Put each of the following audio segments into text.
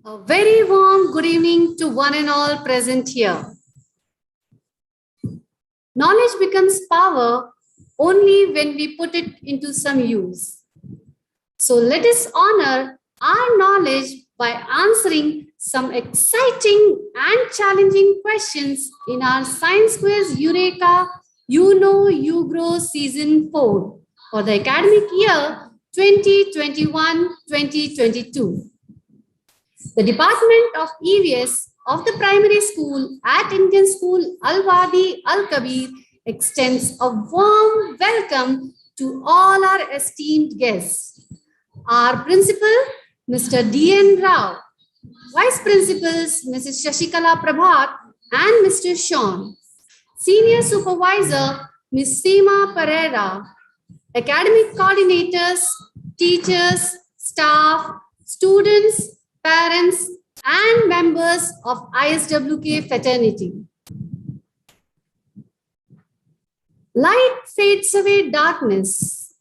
A very warm good evening to one and all present here. Knowledge becomes power only when we put it into some use. So let us honor our knowledge by answering some exciting and challenging questions in our Science Quiz Eureka You Know You Grow Season 4 for the academic year 2021-2022. The Department of EVS of the primary school at Indian School Al-Wadi Al-Kabir extends a warm welcome to all our esteemed guests. Our principal, Mr. D.N. Rao, Vice Principals, Mrs. Shashikala Prabhat and Mr. Sean, Senior Supervisor, Ms. Seema Pereira, Academic Coordinators, teachers, staff, students, parents, and members of ISWK fraternity. Light fades away darkness.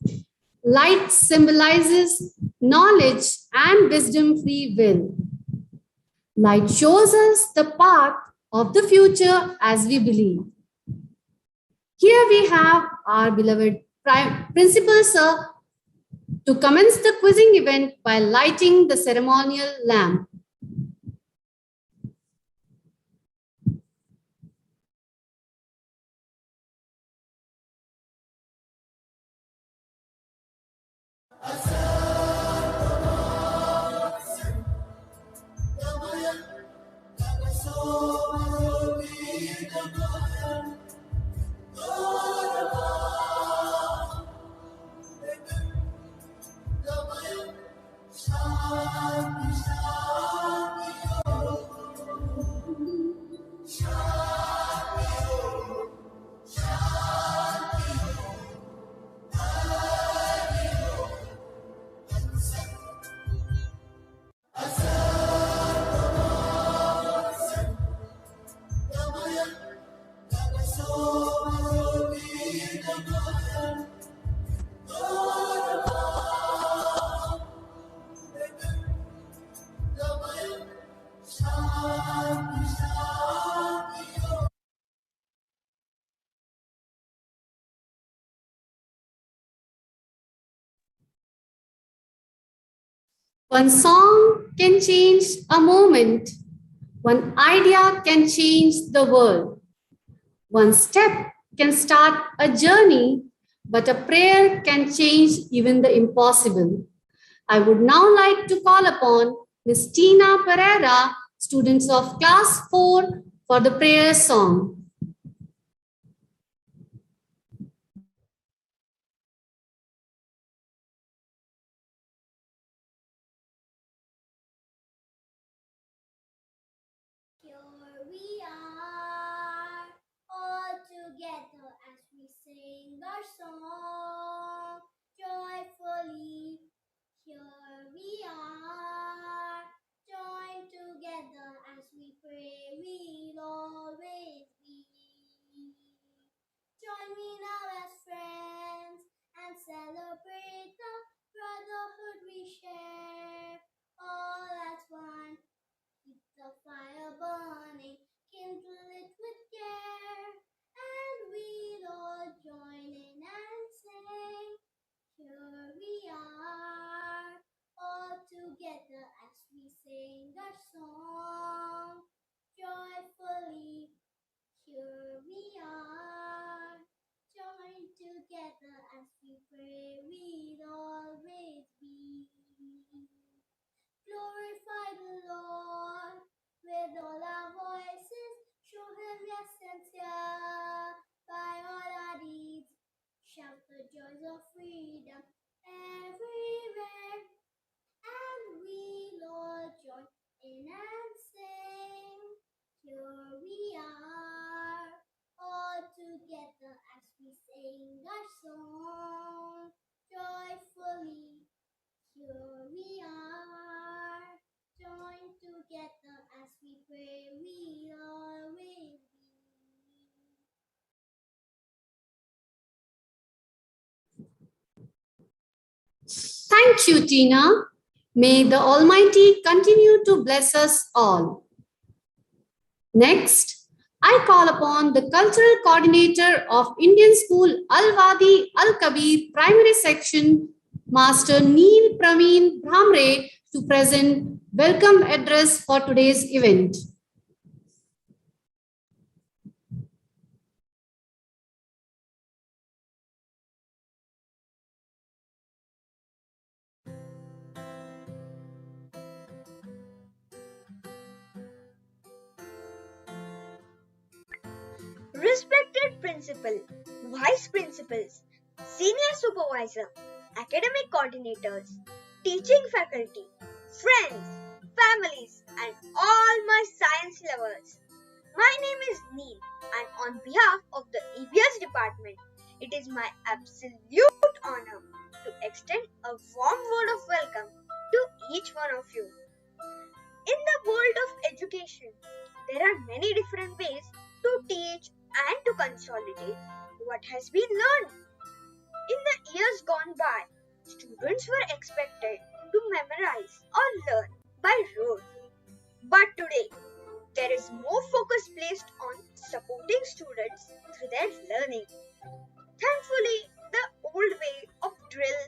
Light symbolizes knowledge and wisdom-free will. Light shows us the path of the future as we believe. Here we have our beloved Principal Sir to commence the quizzing event by lighting the ceremonial lamp. One song can change a moment. One idea can change the world. One step can start a journey, but a prayer can change even the impossible. I would now like to call upon Ms. Tina Pereira, students of class 4, for the prayer song. Here we are, all together as we sing our song joyfully. Here we are, joined together as we pray we'll always be. Join me now as friends and celebrate the brotherhood we share, all as one. Keep the fire burning, kindle it with care, and we'll all join in and sing. Here we are, all together as we sing our song joyfully. Here we are, joined together as we pray we'll always be. Glorify the Lord with all our voices. Show him yes sincere by all our deeds. Shout the joys of freedom everywhere. And we'll all join in and sing. Here we are, all together as we sing our song joyfully. Here we are, joined together as we pray we'll always be. Thank you, Tina. May the Almighty continue to bless us all. Next, I call upon the Cultural Coordinator of Indian School Al-Wadi Al-Kabir Primary Section, Master Neil Praveen Bhamre, to present welcome address for today's event. Respected principal, vice principals, senior supervisor, academic coordinators, teaching faculty, friends, families, and all my science lovers. My name is Neil, and on behalf of the EVS department, it is my absolute honor to extend a warm word of welcome to each one of you. In the world of education, there are many different ways to teach and to consolidate what has been learned. In the years gone by, students were expected to memorize or learn by rote. But today, there is more focus placed on supporting students through their learning. Thankfully, the old way of drill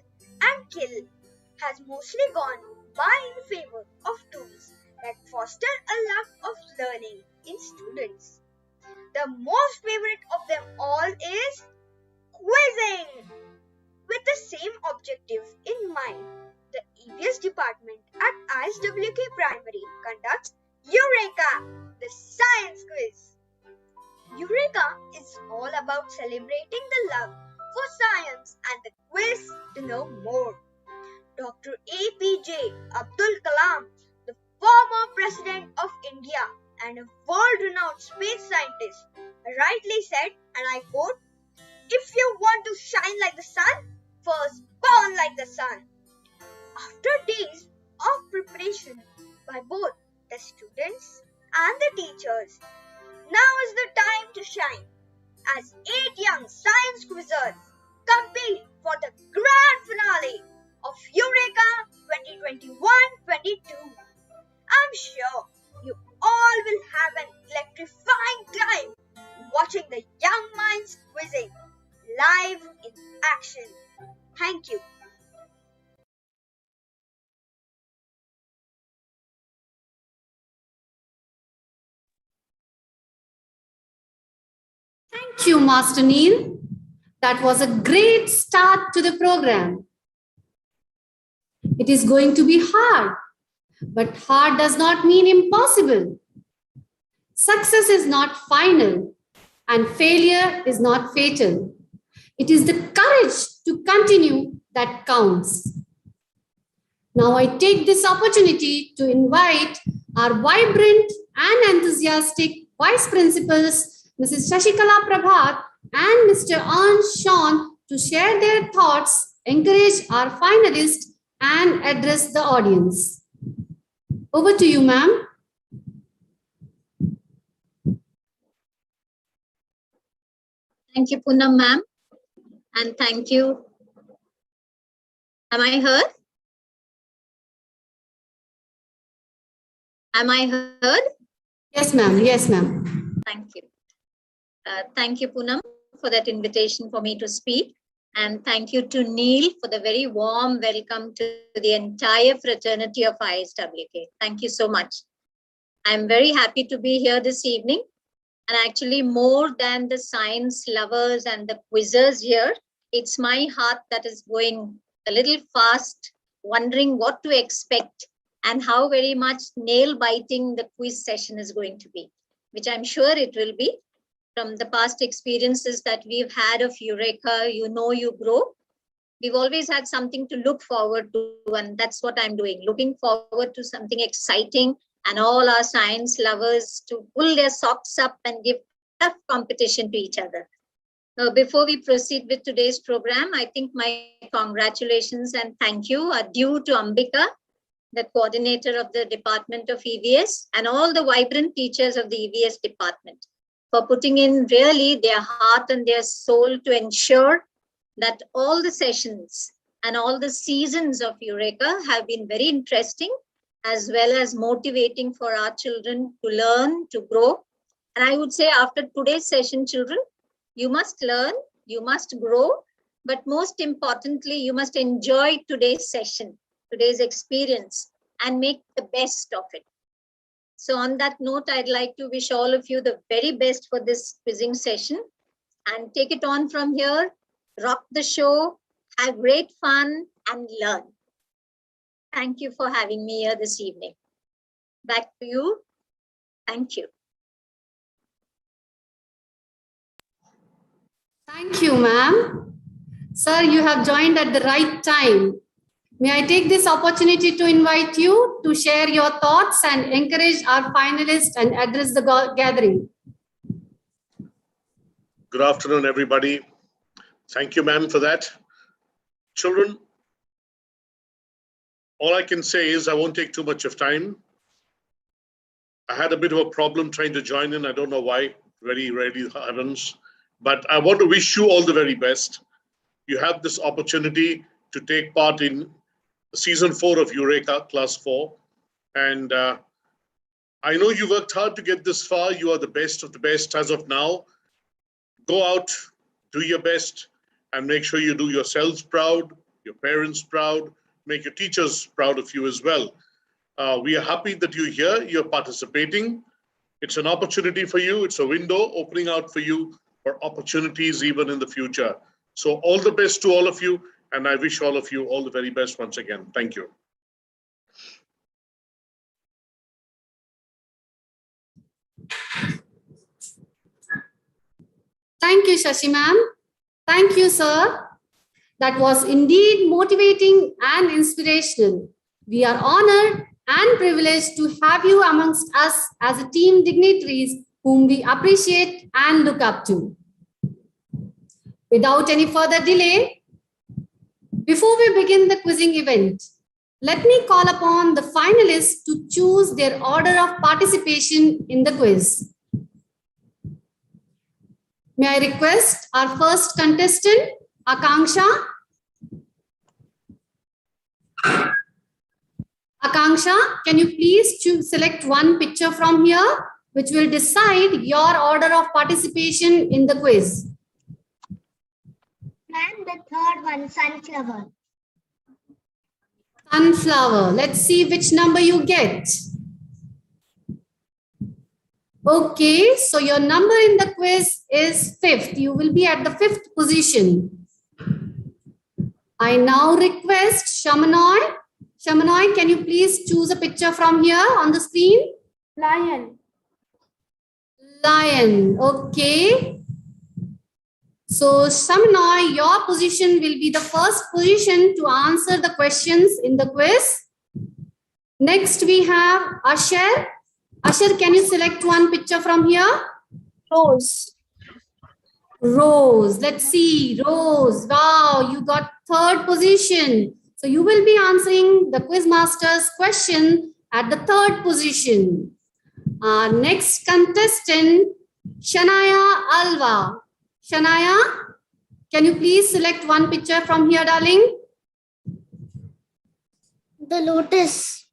and kill has mostly gone by in favor of tools that foster a love of learning in students. The most favorite of them all is quizzing. With the same objective in mind, the EVS department at ISWK Primary conducts Eureka, the science quiz. Eureka is all about celebrating the love for science and the quiz to know more. Dr. APJ Abdul Kalam, the former President of India and a world-renowned space scientist, rightly said, and I quote, "If you want to shine like the sun, first burn like the sun." After days of preparation by both the students and the teachers, now is the time to shine as 8 young science quizzers compete for the grand finale of Eureka 2021-22. I'm sure you all will have an electrifying time watching the young minds quizzing live in action. Thank you. Thank you, Master Neil. That was a great start to the program. It is going to be hard, but hard does not mean impossible. Success is not final, and failure is not fatal. It is the courage to continue that counts. Now I take this opportunity to invite our vibrant and enthusiastic vice principals, Mrs. Shashikala Prabhat and Mr. Ansh Sean, to share their thoughts, encourage our finalists, and address the audience. Over to you, ma'am. Thank you, Poonam ma'am, and thank you. Am I heard? Am I heard? Yes, ma'am. Yes, ma'am. Thank you. Thank you, Poonam, for that invitation for me to speak. And thank you to Neil for the very warm welcome to the entire fraternity of ISWK. Thank you so much. I'm very happy to be here this evening. And actually, more than the science lovers and the quizzers here, it's my heart that is going a little fast, wondering what to expect and how very much nail-biting the quiz session is going to be, which I'm sure it will be. From the past experiences that we've had of Eureka, you know you grow. We've always had something to look forward to, and that's what I'm doing, looking forward to something exciting, and all our science lovers to pull their socks up and give tough competition to each other. Now, before we proceed with today's program, I think my congratulations and thank you are due to Ambika, the coordinator of the Department of EVS, and all the vibrant teachers of the EVS department for putting in really their heart and their soul to ensure that all the sessions and all the seasons of Eureka have been very interesting as well as motivating for our children to learn, to grow. And I would say after today's session, children, you must learn, you must grow, but most importantly, you must enjoy today's session, today's experience, and make the best of it. So on that note, I'd like to wish all of you the very best for this quizzing session and take it on from here, rock the show, have great fun and learn. Thank you for having me here this evening. Back to you. Thank you. Thank you, ma'am. Sir, you have joined at the right time. May I take this opportunity to invite you to share your thoughts and encourage our finalists and address the gathering. Good afternoon, everybody. Thank you, ma'am, for that. Children, all I can say is I won't take too much of time. I had a bit of a problem trying to join in. I don't know why. Very rarely happens. But I want to wish you all the very best. You have this opportunity to take part in season 4 of Eureka, class 4. And I know you worked hard to get this far. You are the best of the best as of now. Go out, do your best, and make sure you do yourselves proud, your parents proud, make your teachers proud of you as well. We are happy that you're here, you're participating. It's an opportunity for you. It's a window opening out for you for opportunities even in the future. So all the best to all of you, and I wish all of you all the very best once again. Thank you. Thank you, Shashi ma'am. Thank you, sir. That was indeed motivating and inspirational. We are honored and privileged to have you amongst us as a team dignitaries whom we appreciate and look up to. Without any further delay, before we begin the quizzing event, let me call upon the finalists to choose their order of participation in the quiz. May I request our first contestant, Akanksha? Akanksha, can you please select one picture from here, which will decide your order of participation in the quiz? And the third one, sunflower. Sunflower. Let's see which number you get. Okay, so your number in the quiz is 5th. You will be at the 5th position. I now request Shamanoy. Shamanoy, can you please choose a picture from here on the screen? Lion. Lion. Okay. So Shamanoy, your position will be the first position to answer the questions in the quiz. Next we have Asher. Asher, can you select one picture from here? Rose. Rose. Let's see. Rose. Wow, you got 3rd position. So you will be answering the Quizmaster's question at the 3rd position. Our next contestant, Shania Alva. Shania, can you please select one picture from here, darling? The lotus.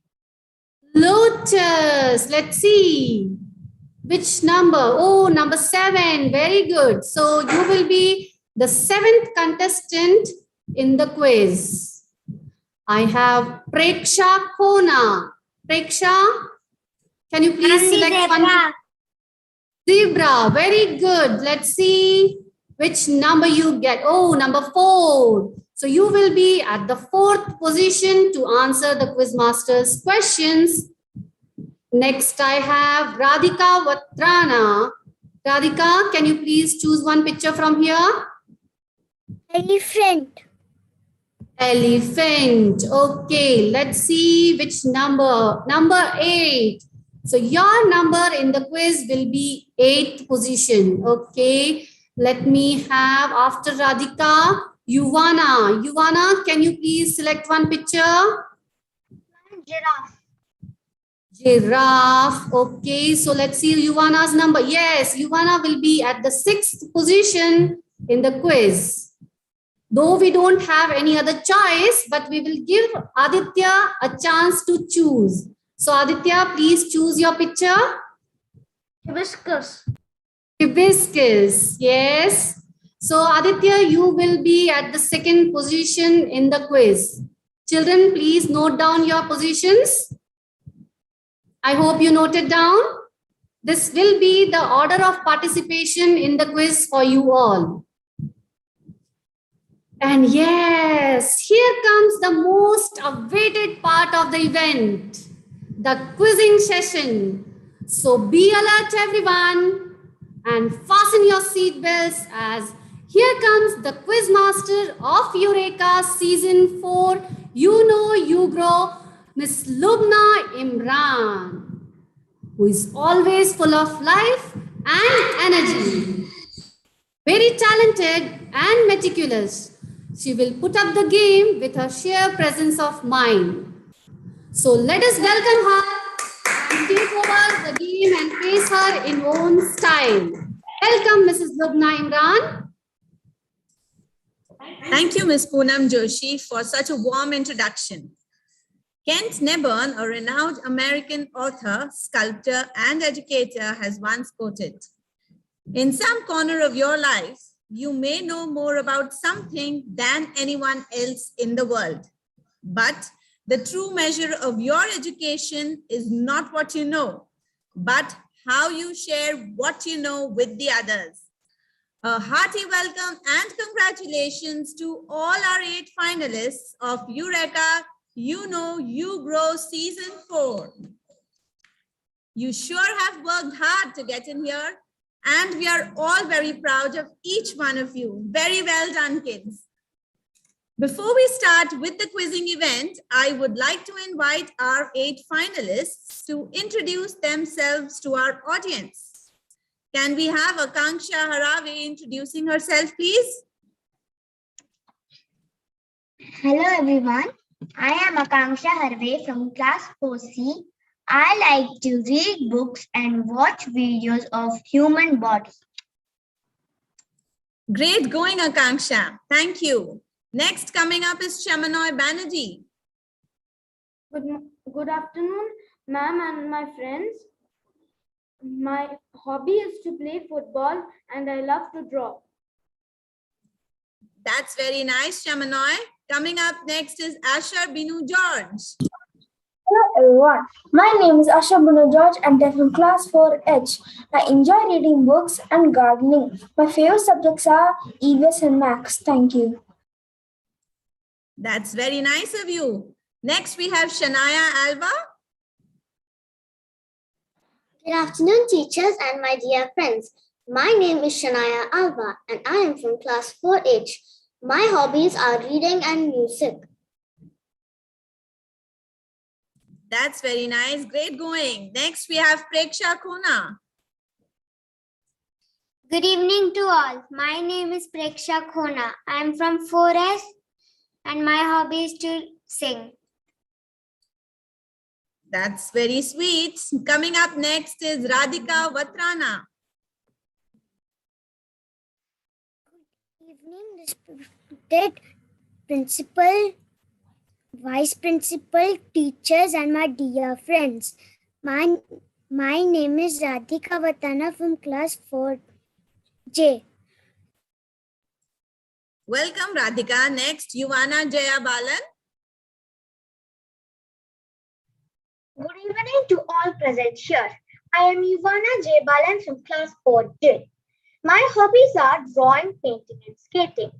Lotus. Let's see. Which number? Oh, number 7. Very good. So you will be the 7th contestant in the quiz. I have Preksha Kona. Preksha, can you please select one? Zebra. Very good. Let's see which number you get. Oh, number 4. So you will be at the 4th position to answer the Quizmaster's questions. Next, I have Radhika Vatrana. Radhika, can you please choose one picture from here? Elephant. Elephant. Okay, let's see which number. Number 8. So your number in the quiz will be 8th position. Okay, let me have after Radhika, Yuvana. Yuvana, can you please select one picture? Giraffe. Giraffe. Okay, so let's see Yuvana's number. Yes, Yuvana will be at the 6th position in the quiz. Though we don't have any other choice, but we will give Aditya a chance to choose. So Aditya, please choose your picture. Hibiscus. Hibiscus, yes. So Aditya, you will be at the second position in the quiz. Children, please note down your positions. I hope you noted down. This will be the order of participation in the quiz for you all. And yes, here comes the most awaited part of the event, the quizzing session. So be alert, everyone, and fasten your seatbelts as here comes the quiz master of Eureka Season 4, You Know You Grow, Miss Lubna Imran, who is always full of life and energy. Very talented and meticulous. She will put up the game with her sheer presence of mind. So let us welcome her and take over the game and face her in own style. Welcome, Mrs. Lubna Imran. Thank you, Ms. Poonam Joshi, for such a warm introduction. Kent Nebern, a renowned American author, sculptor, and educator, has once quoted, "In some corner of your life, you may know more about something than anyone else in the world. But the true measure of your education is not what you know, but how you share what you know with the others." A hearty welcome and congratulations to all our 8 finalists of Eureka You Know You Grow Season 4. You sure have worked hard to get in here, and we are all very proud of each one of you. Very well done, kids. Before we start with the quizzing event, I would like to invite our 8 finalists to introduce themselves to our audience. Can we have Akanksha Harave introducing herself, please? Hello everyone. I am Akanksha Harve from class 4C. I like to read books and watch videos of human body. Great going, Akanksha. Thank you. Next coming up is Chamanoy Banerjee. Good afternoon, ma'am and my friends. My hobby is to play football and I love to draw. That's very nice, Chamanoy. Coming up next is Asher Binu George. Hello everyone, my name is Asha Bunu George and I'm from class 4H. I enjoy reading books and gardening. My favorite subjects are EVS and Maths. Thank you. That's very nice of you. Next we have Shania Alba. Good afternoon, teachers and my dear friends. My name is Shania Alba and I am from class 4H. My hobbies are reading and music. That's very nice. Great going. Next we have Preksha Khona. Good evening to all. My name is Preksha Khona. I am from 4S and my hobby is to sing. That's very sweet. Coming up next is Radhika Vatrana. Good evening, respected principal, vice principal, teachers, and my dear friends. My name is Radhika Vatrana from class 4J. Welcome, Radhika. Next, Yuvana Jaya Balan. Good evening to all present here. I am Yuvana J. Balan from class 4J. My hobbies are drawing, painting, and skating.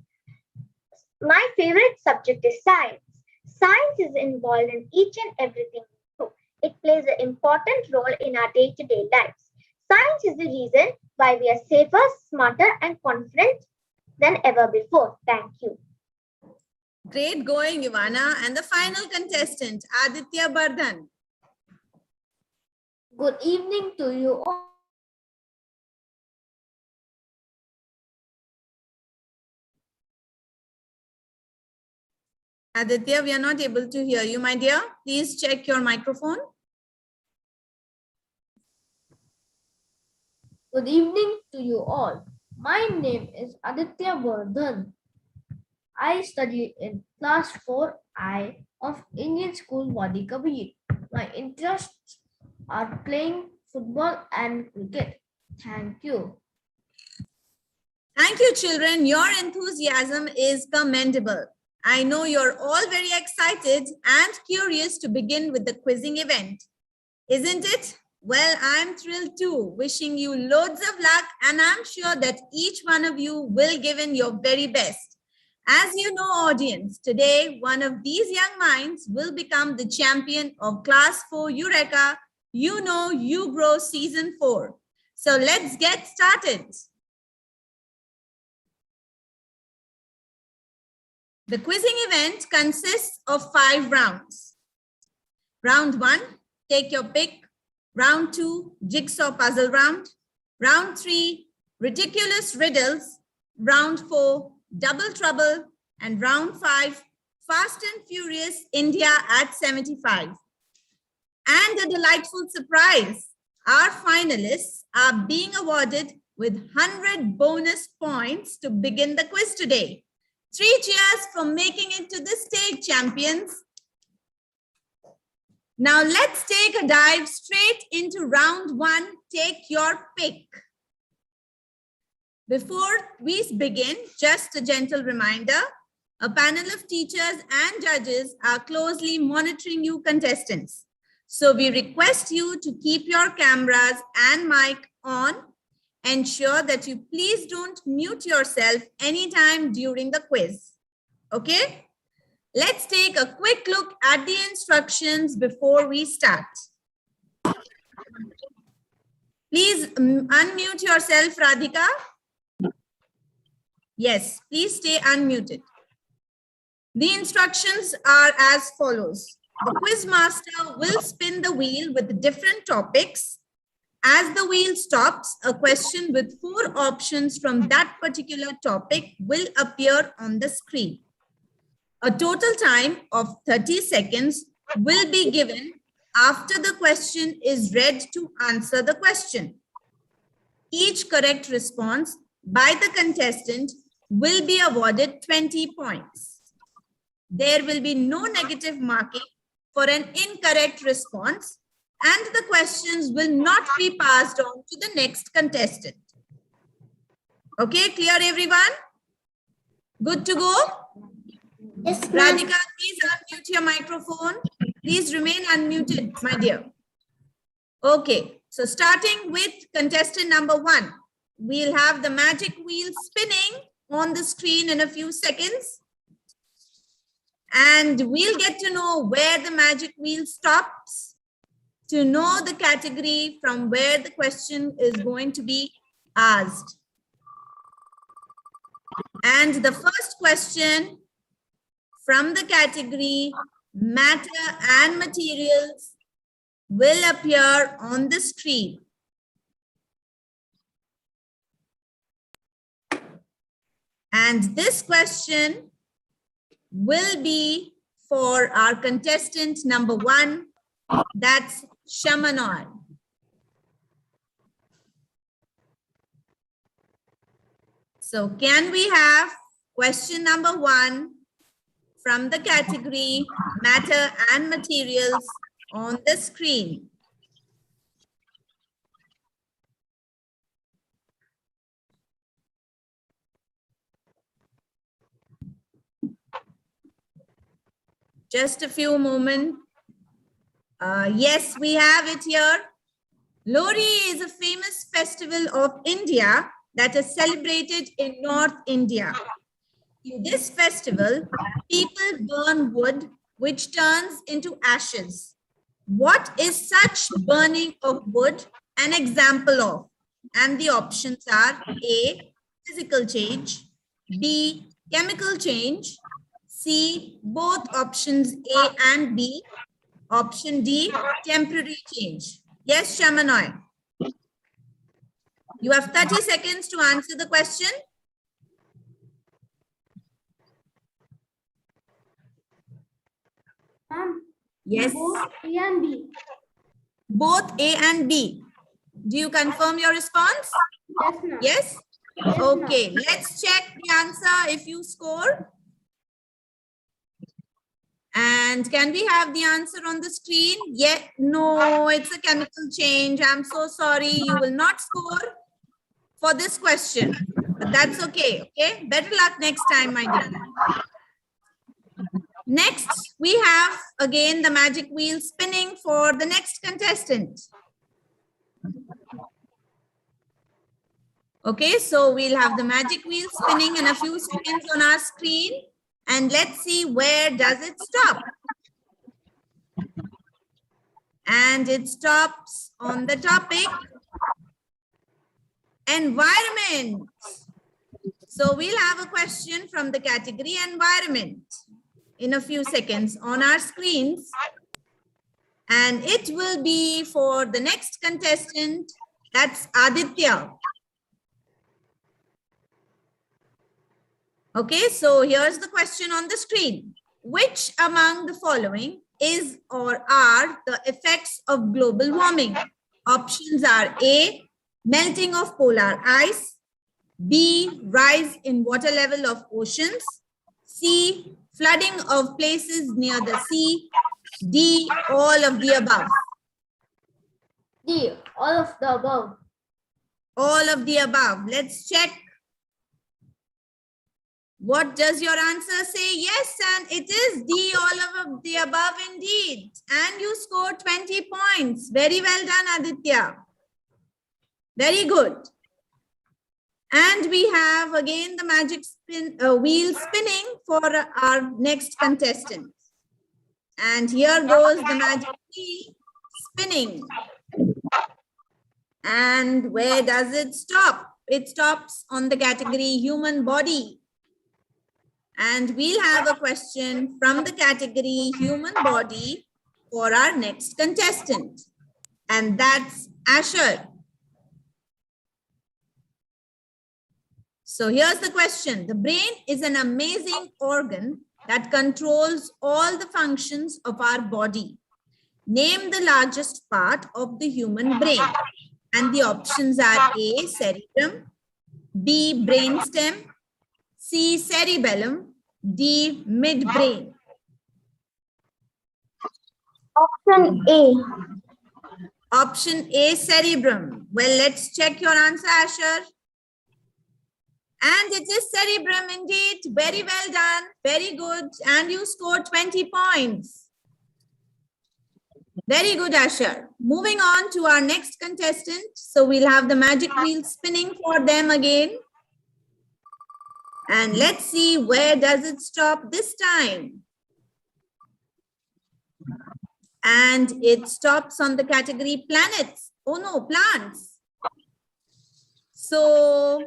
My favorite subject is science. Science is involved in each and everything we do. It plays an important role in our day-to-day lives. Science is the reason why we are safer, smarter, and confident than ever before. Thank you. Great going, Yuvana. And the final contestant, Aditya Bardhan. Good evening to you all. Aditya, we are not able to hear you, my dear. Please check your microphone. Good evening to you all. My name is Aditya Bardhan. I study in class 4I of Indian School Wadi Kabir. My interests are playing football and cricket. Thank you. Thank you, children. Your enthusiasm is commendable. I know you're all very excited and curious to begin with the quizzing event, isn't it? Well, I'm thrilled too, wishing you loads of luck, and I'm sure that each one of you will give in your very best. As you know, audience, today one of these young minds will become the champion of Class 4 Eureka You Know You Grow Season 4. So let's get started. The quizzing event consists of 5 rounds. Round 1, take your pick. Round 2, jigsaw puzzle round. Round 3, ridiculous riddles. Round 4, double trouble. And round 5, Fast and Furious India at 75. And a delightful surprise, our finalists are being awarded with 100 bonus points to begin the quiz today. 3 cheers for making it to the stage, champions. Now let's take a dive straight into round 1. Take your pick. Before we begin, just a gentle reminder, a panel of teachers and judges are closely monitoring you contestants. So we request you to keep your cameras and mic on. Ensure that you please don't mute yourself anytime during the quiz. Okay? Let's take a quick look at the instructions before we start. Please unmute yourself, Radhika. Yes, please stay unmuted. The instructions are as follows. The quiz master will spin the wheel with different topics. As the wheel stops, a question with 4 options from that particular topic will appear on the screen. A total time of 30 seconds will be given after the question is read to answer the question. Each correct response by the contestant will be awarded 20 points. There will be no negative marking for an incorrect response, and the questions will not be passed on to the next contestant. Okay, clear everyone? Good to go? Yes, Radhika, please unmute your microphone. Please remain unmuted, my dear. Okay, so starting with contestant number 1, we'll have the magic wheel spinning on the screen in a few seconds. And we'll get to know where the magic wheel stops to know the category from where the question is going to be asked. And the first question from the category matter and materials will appear on the screen. And this question will be for our contestant number 1, that's Shamanoy. So can we have question number 1 from the category matter and materials on the screen? Just a few moments. Yes, we have it here. Lohri is a famous festival of India that is celebrated in North India. In this festival, people burn wood which turns into ashes. What is such burning of wood an example of? And the options are A, physical change, B, chemical change, C, both options A and B, option D, temporary change. Yes, Shamanoy. You have 30 seconds to answer the question. Yes. Both A and B. Both A and B. Do you confirm your response? Yes, ma'am. Yes? Yes, Okay, let's check the answer if you score. And can we have the answer on the screen? Yeah, no, it's a chemical change. I'm so sorry. You will not score for this question, but that's okay. Okay, better luck next time, my dear. Next, we have again the magic wheel spinning for the next contestant. Okay, so we'll have the magic wheel spinning in a few seconds on our screen. And let's see, where does it stop? And it stops on the topic environment. So we'll have a question from the category environment in a few seconds on our screens. And it will be for the next contestant, that's Aditya. Okay, so here's the question on the screen. Which among the following is or are the effects of global warming? Options are A, melting of polar ice, B, rise in water level of oceans, C, flooding of places near the sea, D, all of the above. D, all of the above. All of the above. Let's check. What does your answer say? Yes, and it is D, all of the above indeed. And you scored 20 points. Very well done, Aditya. Very good. And we have again the magic wheel spinning for our next contestant. And here goes the magic wheel spinning. And where does it stop? It stops on the category human body. And we'll have a question from the category human body for our next contestant. And that's Asher. So here's the question. The brain is an amazing organ that controls all the functions of our body. Name the largest part of the human brain. And the options are A, cerebrum, B, brainstem, C, cerebellum, D, midbrain. Option A. Option A, cerebrum. Well, let's check your answer, Asher. And it is cerebrum indeed. Very well done. Very good. And you scored 20 points. Very good, Asher. Moving on to our next contestant. So we'll have the magic wheel spinning for them again. And let's see, where does it stop this time? And it stops on the category planets. Oh no, plants. So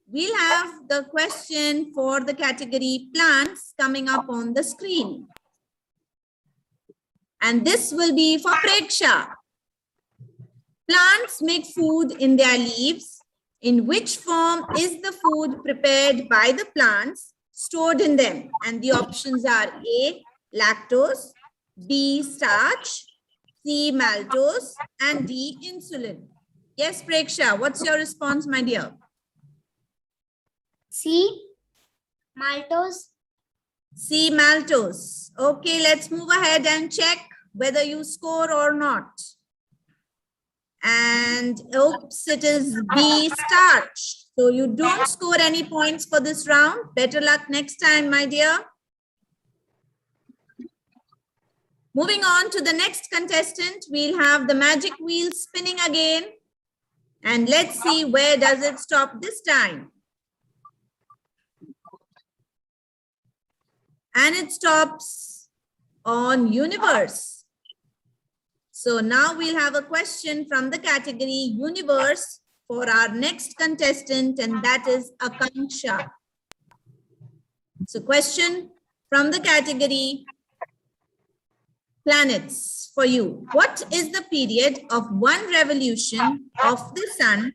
we'll have the question for the category plants coming up on the screen. And this will be for Preksha. Plants make food in their leaves. In which form is the food prepared by the plants stored in them? And the options are A, lactose, B, starch, C, maltose, and D, insulin. Yes, Preksha, what's your response, my dear? C, maltose. C, maltose. Okay, let's move ahead and check whether you score or not. And oops, it is B, starch. So you don't score any points for this round. Better luck next time, my dear. Moving on to the next contestant, we'll have the magic wheel spinning again. And let's see, where does it stop this time? And it stops on universe. So now we'll have a question from the category universe for our next contestant, and that is Akanksha. So question from the category planets for you. What is the period of one revolution of the sun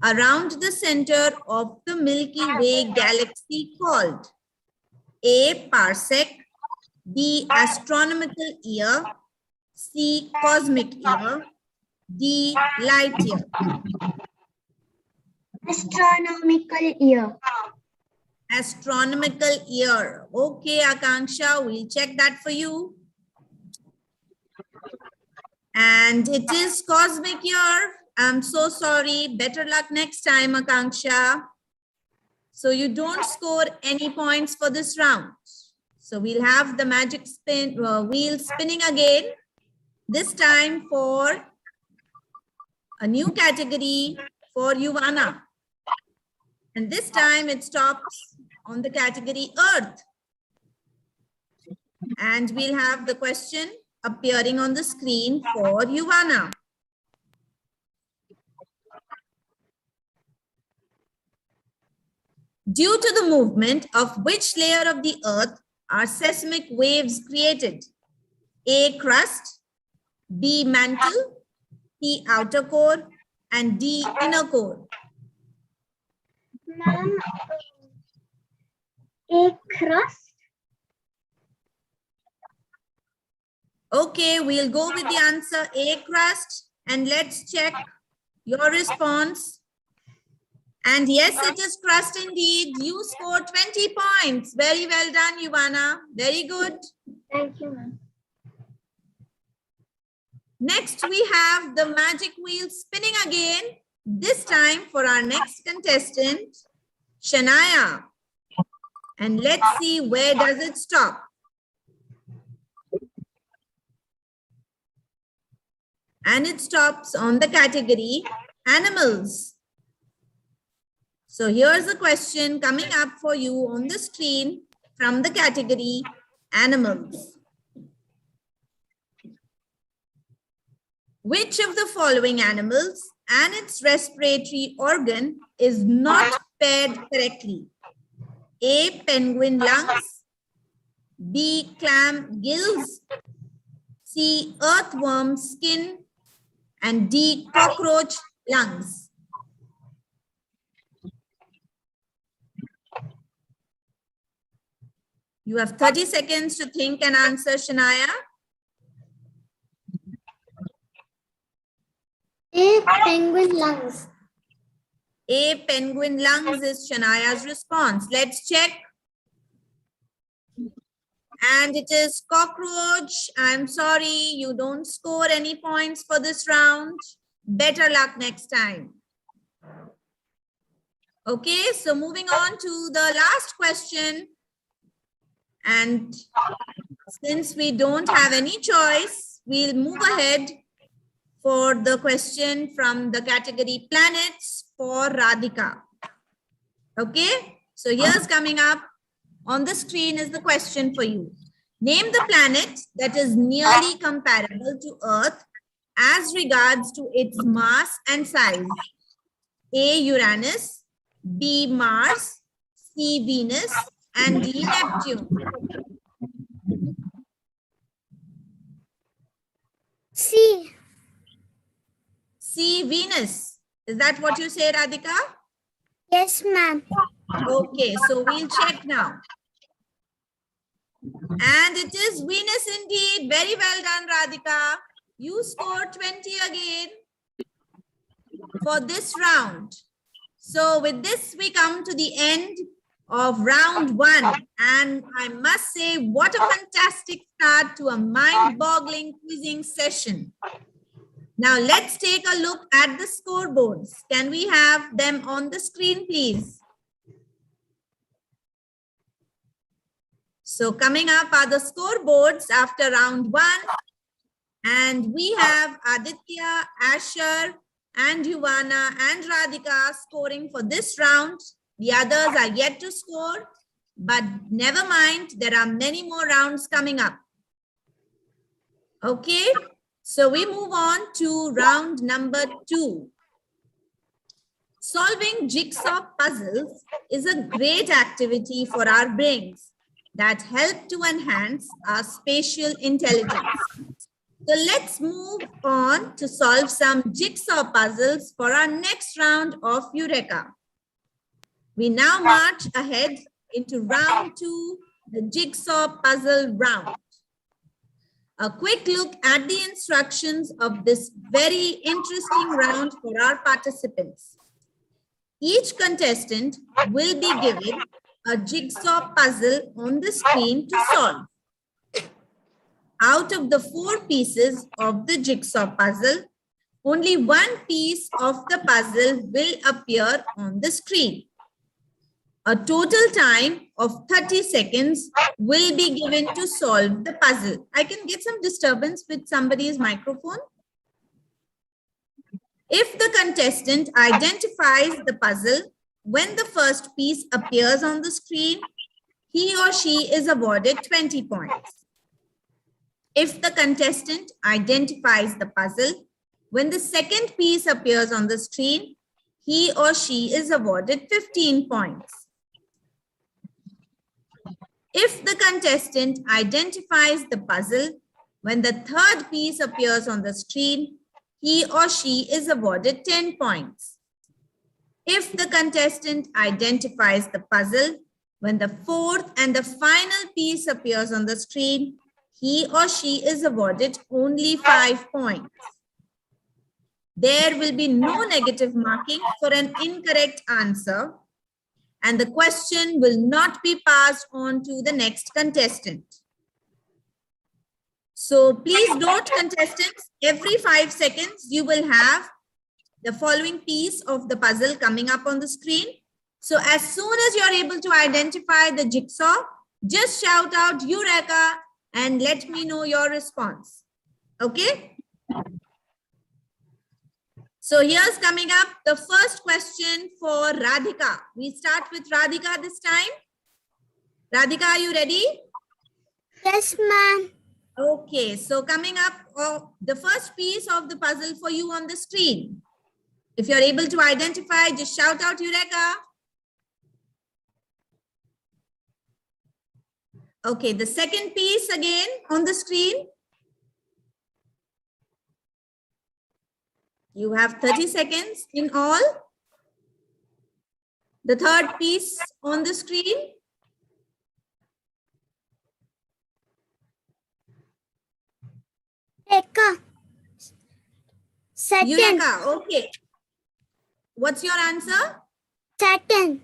around the center of the Milky Way galaxy called? A, parsec, B, astronomical year, C, cosmic year, D, light year. Astronomical year. Astronomical year. Okay, Akanksha, we'll check that for you. And it is cosmic year. I'm so sorry. Better luck next time, Akanksha. So you don't score any points for this round. So we'll have the magic wheel spinning again. This time for a new category for Yuvana. And this time it stops on the category Earth. And we'll have the question appearing on the screen for Yuvana. Due to the movement of which layer of the Earth are seismic waves created? A, crust, B, mantle, C, outer core, and D, inner core. Ma'am, a crust. Okay, we'll go with the answer A, crust, and let's check your response. And yes, it is crust indeed. You scored 20 points. Very well done, Yuvana. Very good. Thank you, ma'am. Next, we have the magic wheel spinning again. This time for our next contestant, Shania. And let's see where does it stop. And it stops on the category animals. So here's a question coming up for you on the screen from the category animals. Which of the following animals and its respiratory organ is not paired correctly? A, penguin lungs, B, clam gills, C, earthworm skin, and D, cockroach lungs. You have 30 seconds to think and answer, Shania. A, penguin lungs. A, penguin lungs is Shania's response. Let's check. And it is cockroach. I'm sorry, you don't score any points for this round. Better luck next time. Okay, so moving on to the last question. And since we don't have any choice, we'll move ahead for the question from the category planets for Radhika. Okay, so here's coming up on the screen is the question for you. Name the planet that is nearly comparable to Earth as regards to its mass and size. A, Uranus, B, Mars, C, Venus, and D, Neptune. C. C, Venus. Is that what you say, Radhika? Yes, ma'am. Okay, so we'll check now. And it is Venus indeed. Very well done, Radhika. You scored 20 again for this round. So with this, we come to the end of round one. And I must say, what a fantastic start to a mind-boggling quizzing session. Now let's take a look at the scoreboards. Can we have them on the screen, please? So coming up are the scoreboards after round one. And we have Aditya, Asher, and Yuvana and Radhika scoring for this round. The others are yet to score, but never mind, there are many more rounds coming up. Okay, so we move on to round number 2. Solving jigsaw puzzles is a great activity for our brains that help to enhance our spatial intelligence. So let's move on to solve some jigsaw puzzles for our next round of Eureka. We now march ahead into round 2, the jigsaw puzzle round. A quick look at the instructions of this very interesting round for our participants. Each contestant will be given a jigsaw puzzle on the screen to solve. Out of the 4 pieces of the jigsaw puzzle, only one piece of the puzzle will appear on the screen. A total time of 30 seconds will be given to solve the puzzle. I can get some disturbance with somebody's microphone. If the contestant identifies the puzzle when the first piece appears on the screen, he or she is awarded 20 points. If the contestant identifies the puzzle when the second piece appears on the screen, he or she is awarded 15 points. If the contestant identifies the puzzle when the third piece appears on the screen, he or she is awarded 10 points. If the contestant identifies the puzzle when the fourth and the final piece appears on the screen, he or she is awarded only 5 points. There will be no negative marking for an incorrect answer, and the question will not be passed on to the next contestant. So please note, contestants, every 5 seconds you will have the following piece of the puzzle coming up on the screen. So as soon as you're able to identify the jigsaw, just shout out Eureka and let me know your response. Okay? So here's coming up the first question for Radhika. We start with Radhika this time. Radhika, are you ready? Yes, ma'am. Okay, so coming up, the first piece of the puzzle for you on the screen. If you're able to identify, just shout out Eureka. Okay, the second piece again on the screen. You have 30 seconds in all. The third piece on the screen. Eureka. Saturn. Eureka, okay. What's your answer? Saturn.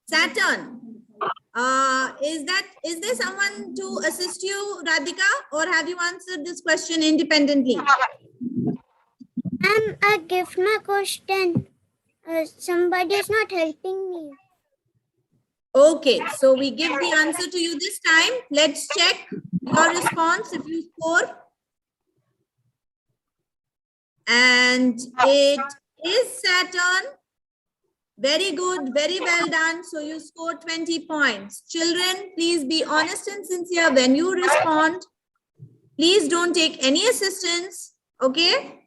Saturn. Is there someone to assist you, Radhika, or have you answered this question independently? I give my question. Somebody is not helping me. Okay, so we give the answer to you this time. Let's check your response if you score. And it is Saturn. Very good, very well done. So you scored 20 points. Children, please be honest and sincere when you respond. Please don't take any assistance, okay?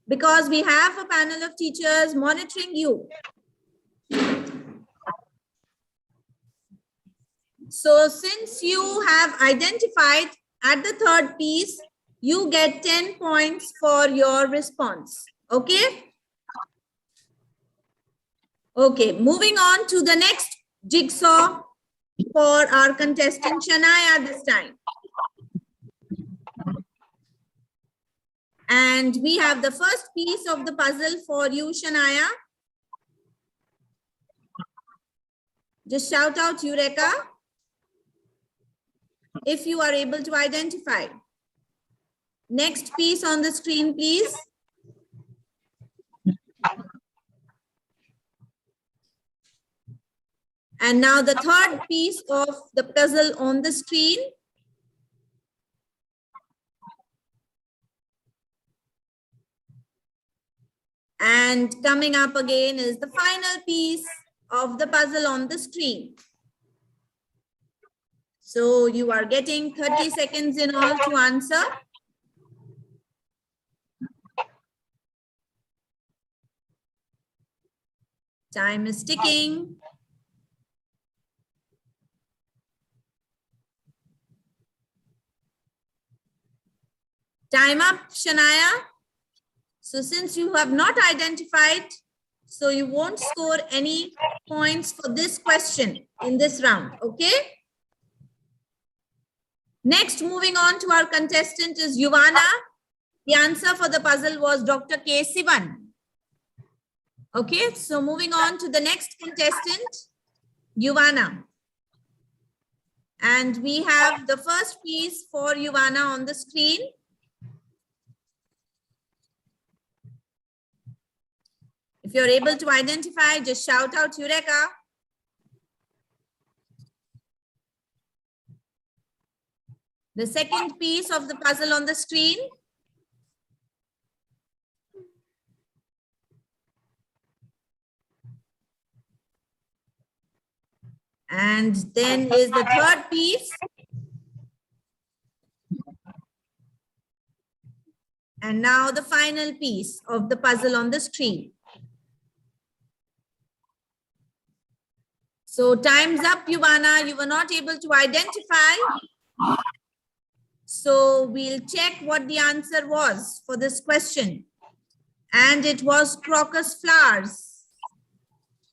Because we have a panel of teachers monitoring you. So since you have identified at the third piece, you get 10 points for your response, okay? Okay, moving on to the next jigsaw for our contestant Shania this time. And we have the first piece of the puzzle for you, Shania. Just shout out Eureka if you are able to identify. Next piece on the screen, please. And now the third piece of the puzzle on the screen. And coming up again is the final piece of the puzzle on the screen. So you are getting 30 seconds in all to answer. Time is ticking. Time up, Shania. So since you have not identified, so you won't score any points for this question in this round, okay? Next, moving on to our contestant is Yuvana. The answer for the puzzle was Dr. K. Sivan. Okay, so moving on to the next contestant. Yuvana. And we have the first piece for Yuvana on the screen. If you're able to identify, just shout out Eureka. The second piece of the puzzle on the screen. And then is the third piece. And now the final piece of the puzzle on the screen. So time's up, Yuvana. You were not able to identify. So we'll check what the answer was for this question. And it was crocus flowers.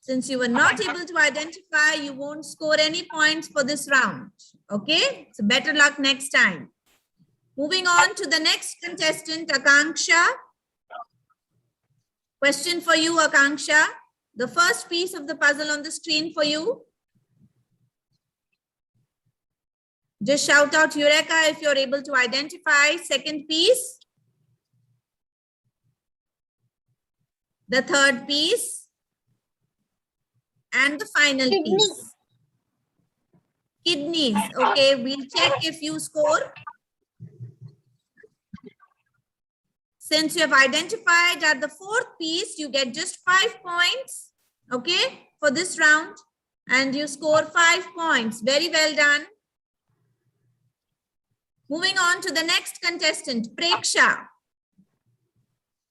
Since you were not able to identify, you won't score any points for this round. Okay, so better luck next time. Moving on to the next contestant, Akanksha. Question for you, Akanksha. The first piece of the puzzle on the screen for you. Just shout out Eureka if you're able to identify. Second piece. The third piece. And the final piece. Kidneys. Okay, we'll check if you score. Since you have identified at the fourth piece, you get just 5 points. Okay, for this round. And you score 5 points. Very well done. Moving on to the next contestant, Preksha.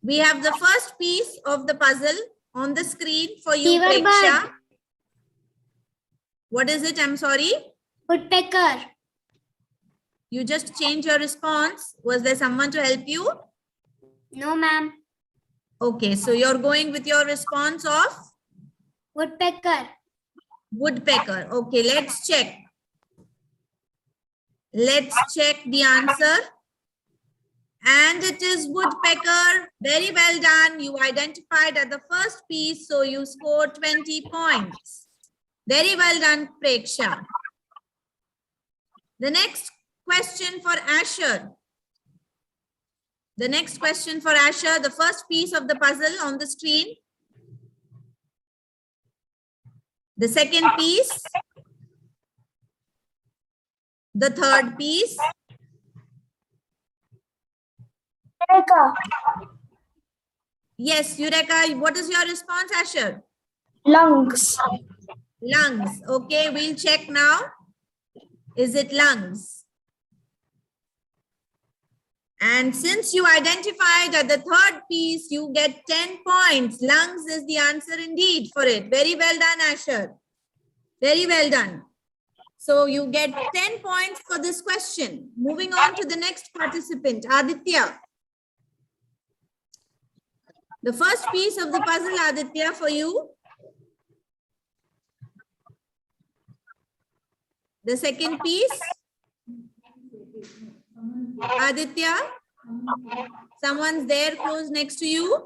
We have the first piece of the puzzle on the screen for you, Beaver Preksha. bird. What is it? I'm sorry. Woodpecker. You just changed your response. Was there someone to help you? No, ma'am. Okay, so you're going with your response of Woodpecker. woodpecker. Okay, let's check. Let's check the answer. And it is woodpecker. Very well done. You identified at the first piece, so you scored 20 points. Very well done, Preksha. The next question for Asher. The next question for Asher, the first piece of the puzzle on the screen. The second piece. The third piece. Eureka. Yes, Eureka, what is your response, Asher? Lungs. Lungs. Okay, we'll check now. Is it lungs? And since you identified at the third piece, you get 10 points. Lungs is the answer indeed for it. Very well done, Asher. Very well done. So you get 10 points for this question. Moving on to the next participant, Aditya. The first piece of the puzzle, Aditya, for you. The second piece. Aditya, someone's there close next to you.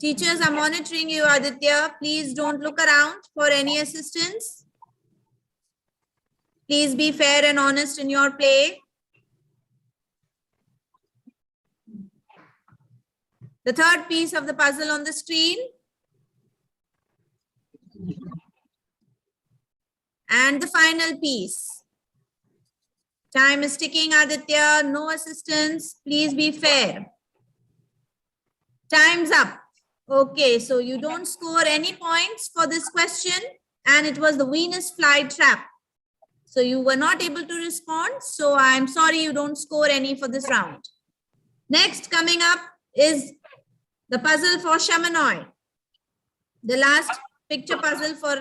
Teachers are monitoring you, Aditya. Please don't look around for any assistance. Please be fair and honest in your play. The third piece of the puzzle on the screen. And the final piece. Time is ticking, Aditya. No assistance. Please be fair. Time's up. Okay, so you don't score any points for this question. And it was the Venus flytrap. So you were not able to respond. So I'm sorry you don't score any for this round. Next coming up is the puzzle for Shamanoy. The last picture puzzle for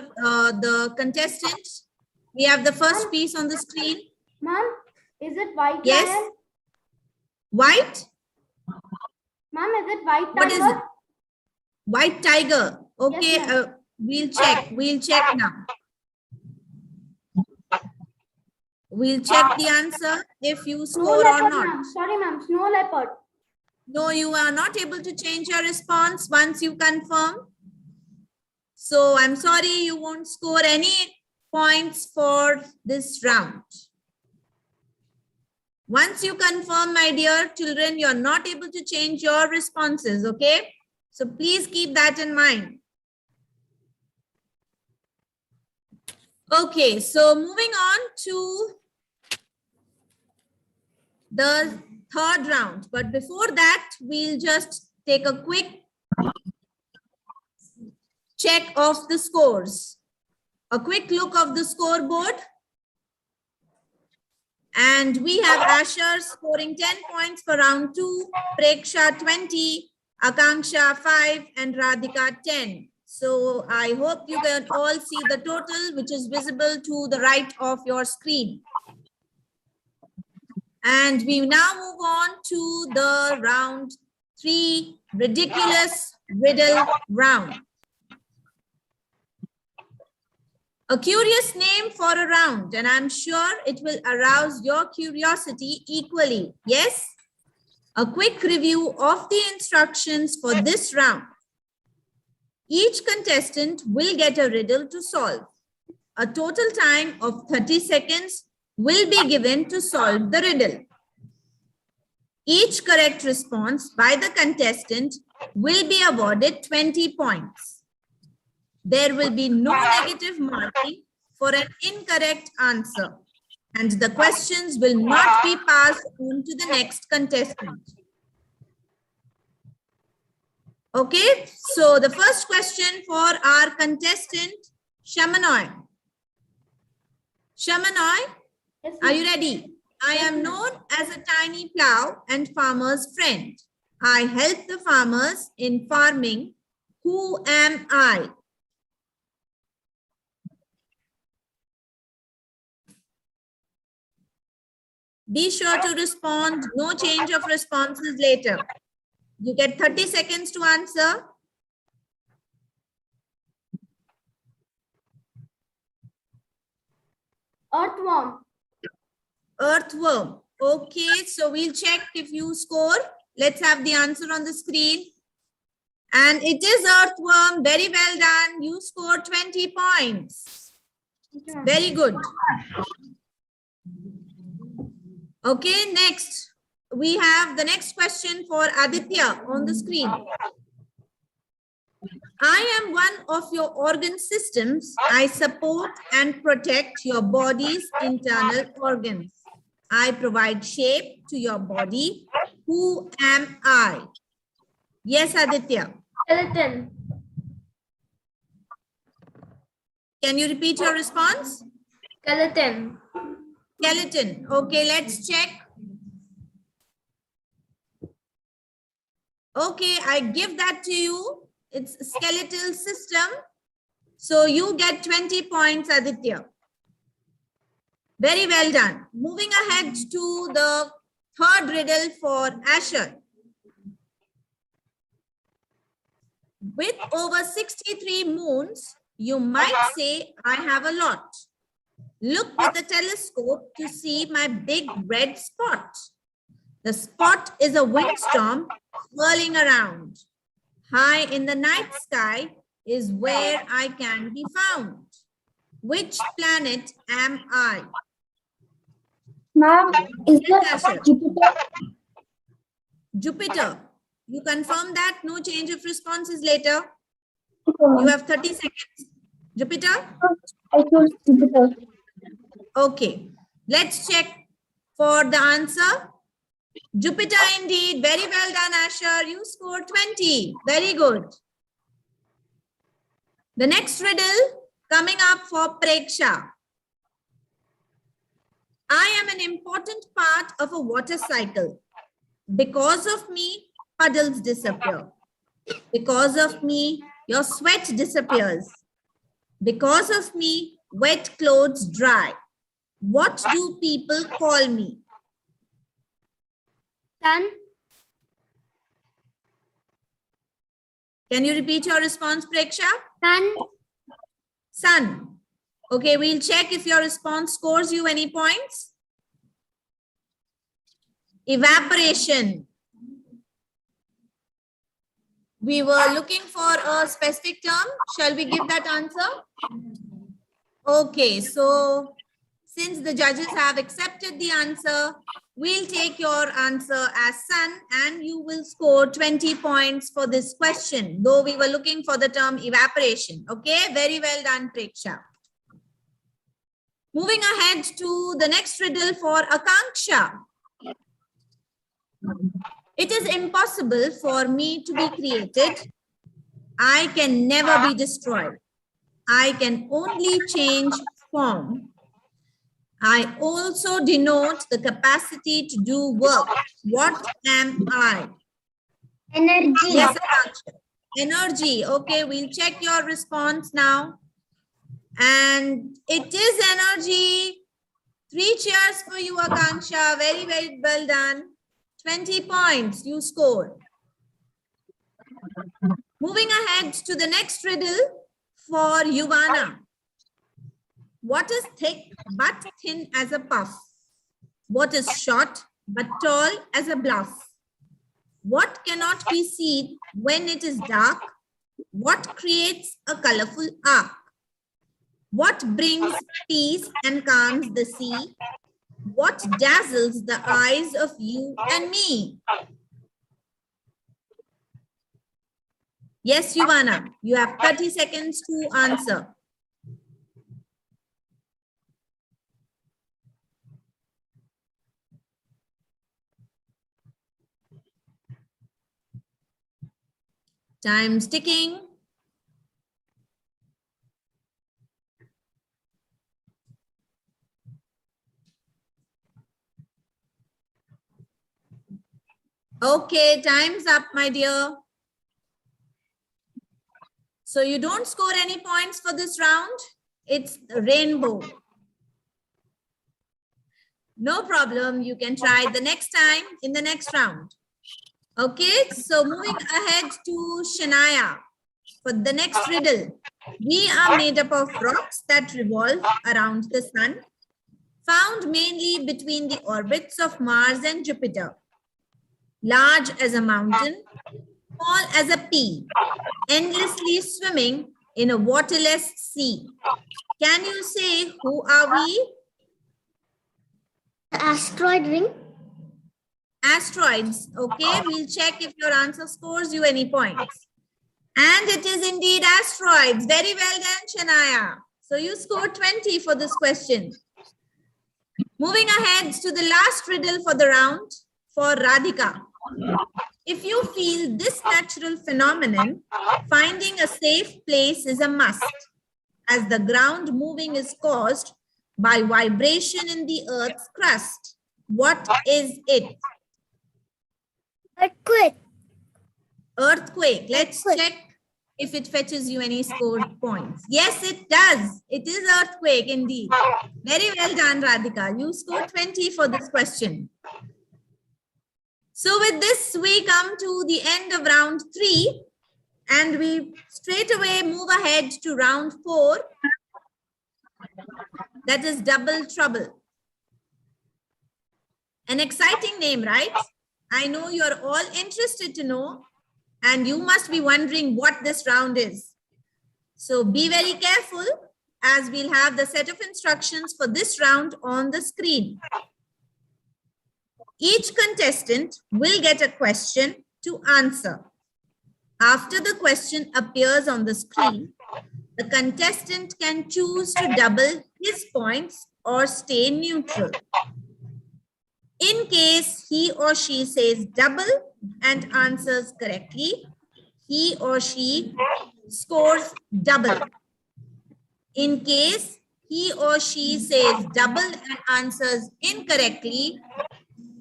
the contestants. We have the first piece on the screen. Ma'am, is it white Yes. lion? White? Ma'am, is it white tiger? What is it? White tiger. Okay, Yes, we'll check. We'll check now. We'll check the answer if you Snow score or leopard, not. ma'am. Sorry, ma'am. Snow leopard. No, you are not able to change your response once you confirm. So I'm sorry, you won't score any points for this round. Once you confirm, my dear children, you're not able to change your responses, okay? So please keep that in mind. Okay, so moving on to the third round. But before that, we'll just take a quick check of the scores. A quick look of the scoreboard. And we have Asher scoring 10 points for round 2, Preksha 20, Akanksha 5, and Radhika 10. So I hope you can all see the total, which is visible to the right of your screen. And we now move on to the round 3, ridiculous riddle round. A curious name for a round, and I'm sure it will arouse your curiosity equally. Yes? A quick review of the instructions for this round. Each contestant will get a riddle to solve. A total time of 30 seconds will be given to solve the riddle. Each correct response by the contestant will be awarded 20 points. There will be no negative marking for an incorrect answer, and the questions will not be passed on to the next contestant. Okay, so the first question for our contestant, Shamanoy. Shamanoy, Yes, are you ready? I am known as a tiny plow and farmer's friend. I help the farmers in farming. Who am I? Be sure to respond. No change of responses later. You get 30 seconds to answer. Earthworm. Earthworm. Okay, so we'll check if you score. Let's have the answer on the screen. And it is earthworm. Very well done. You scored 20 points. Very good. Okay, next. We have the next question for Aditya on the screen. I am one of your organ systems. I support and protect your body's internal organs. I provide shape to your body. Who am I? Yes, Aditya. Skeleton. Can you repeat your response? Skeleton. Skeleton. Okay, let's check. Okay, I give that to you. It's a skeletal system. So you get 20 points, Aditya. Very well done. Moving ahead to the third riddle for Asher. With over 63 moons, you might say I have a lot. Look with the telescope to see my big red spot. The spot is a windstorm swirling around. High in the night sky is where I can be found. Which planet am I? Ma'am, is Yes, that Asher. Jupiter? Jupiter. You confirm that? No change of responses later. Okay, You ma'am. have 30 seconds. Jupiter? I chose Jupiter. Okay. Let's check for the answer. Jupiter indeed. Very well done, Asher. You scored 20. Very good. The next riddle coming up for Preksha. I am an important part of a water cycle. Because of me, puddles disappear. Because of me, your sweat disappears. Because of me, wet clothes dry. What do people call me? Sun. Can you repeat your response, Preksha? Sun. Sun. Okay, we'll check if your response scores you any points. Evaporation. We were looking for a specific term. Shall we give that answer? Okay, so since the judges have accepted the answer, we'll take your answer as son and you will score 20 points for this question, though we were looking for the term evaporation. Okay, very well done, Preksha. Moving ahead to the next riddle for Akanksha. It is impossible for me to be created. I can never be destroyed. I can only change form. I also denote the capacity to do work. What am I? Energy. Yes, Akanksha. Energy. Okay, we'll check your response now. And it is energy. 3 cheers for you, Akanksha. Very, very well done. 20 points you scored. Moving ahead to the next riddle for Yuvana. What is thick but thin as a puff? What is short but tall as a bluff? What cannot be seen when it is dark? What creates a colorful arc? What brings peace and calms the sea? What dazzles the eyes of you and me? Yes, Yuvana, you have 30 seconds to answer. Time's ticking. Okay, time's up, my dear. So you don't score any points for this round. It's the rainbow. No problem. You can try the next time in the next round. Okay, so moving ahead to Shania for the next riddle. We are made up of rocks that revolve around the sun, found mainly between the orbits of Mars and Jupiter. Large as a mountain, small as a pea, endlessly swimming in a waterless sea. Can you say who are we? Asteroid ring. Asteroids. Okay, we'll check if your answer scores you any points. And it is indeed asteroids. Very well done, Shania. So you scored 20 for this question. Moving ahead to the last riddle for the round for Radhika. If you feel this natural phenomenon, finding a safe place is a must, as the ground moving is caused by vibration in the earth's crust. What is it? Earthquake. Earthquake. Let's check if it fetches you any scored points. Yes, it does. It is earthquake indeed. Very well done, Radhika. You scored 20 for this question. So with this, we come to the end of round 3 and we straight away move ahead to round 4. That is Double Trouble. An exciting name, right? I know you're all interested to know and you must be wondering what this round is. So be very careful as we'll have the set of instructions for this round on the screen. Each contestant will get a question to answer. After the question appears on the screen, the contestant can choose to double his points or stay neutral. In case he or she says double and answers correctly, he or she scores double. In case he or she says double and answers incorrectly,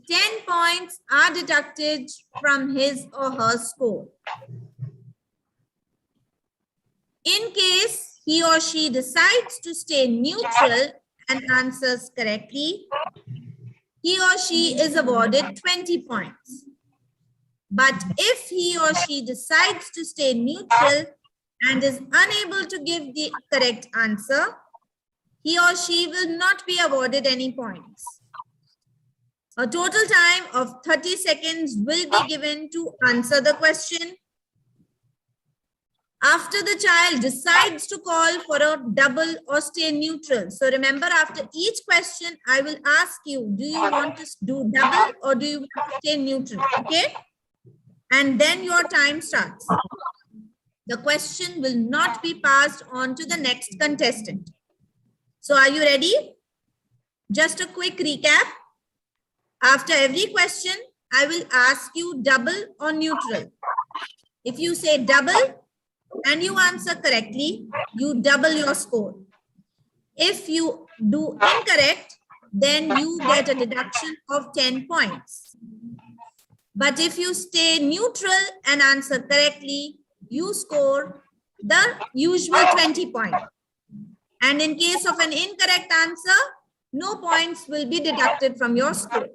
10 points are deducted from his or her score. In case he or she decides to stay neutral and answers correctly, he or she is awarded 20 points. But if he or she decides to stay neutral and is unable to give the correct answer, he or she will not be awarded any points. A total time of 30 seconds will be given to answer the question. after the child decides to call for a double or stay neutral. So remember, after each question, I will ask you, do you want to do double or do you want to stay neutral? Okay. And then your time starts. The question will not be passed on to the next contestant. So are you ready? Just a quick recap. After every question, I will ask you double or neutral. If you say double and you answer correctly, you double your score. If you do incorrect, then you get a deduction of 10 points. But if you stay neutral and answer correctly, you score the usual 20 points. And in case of an incorrect answer, no points will be deducted from your score.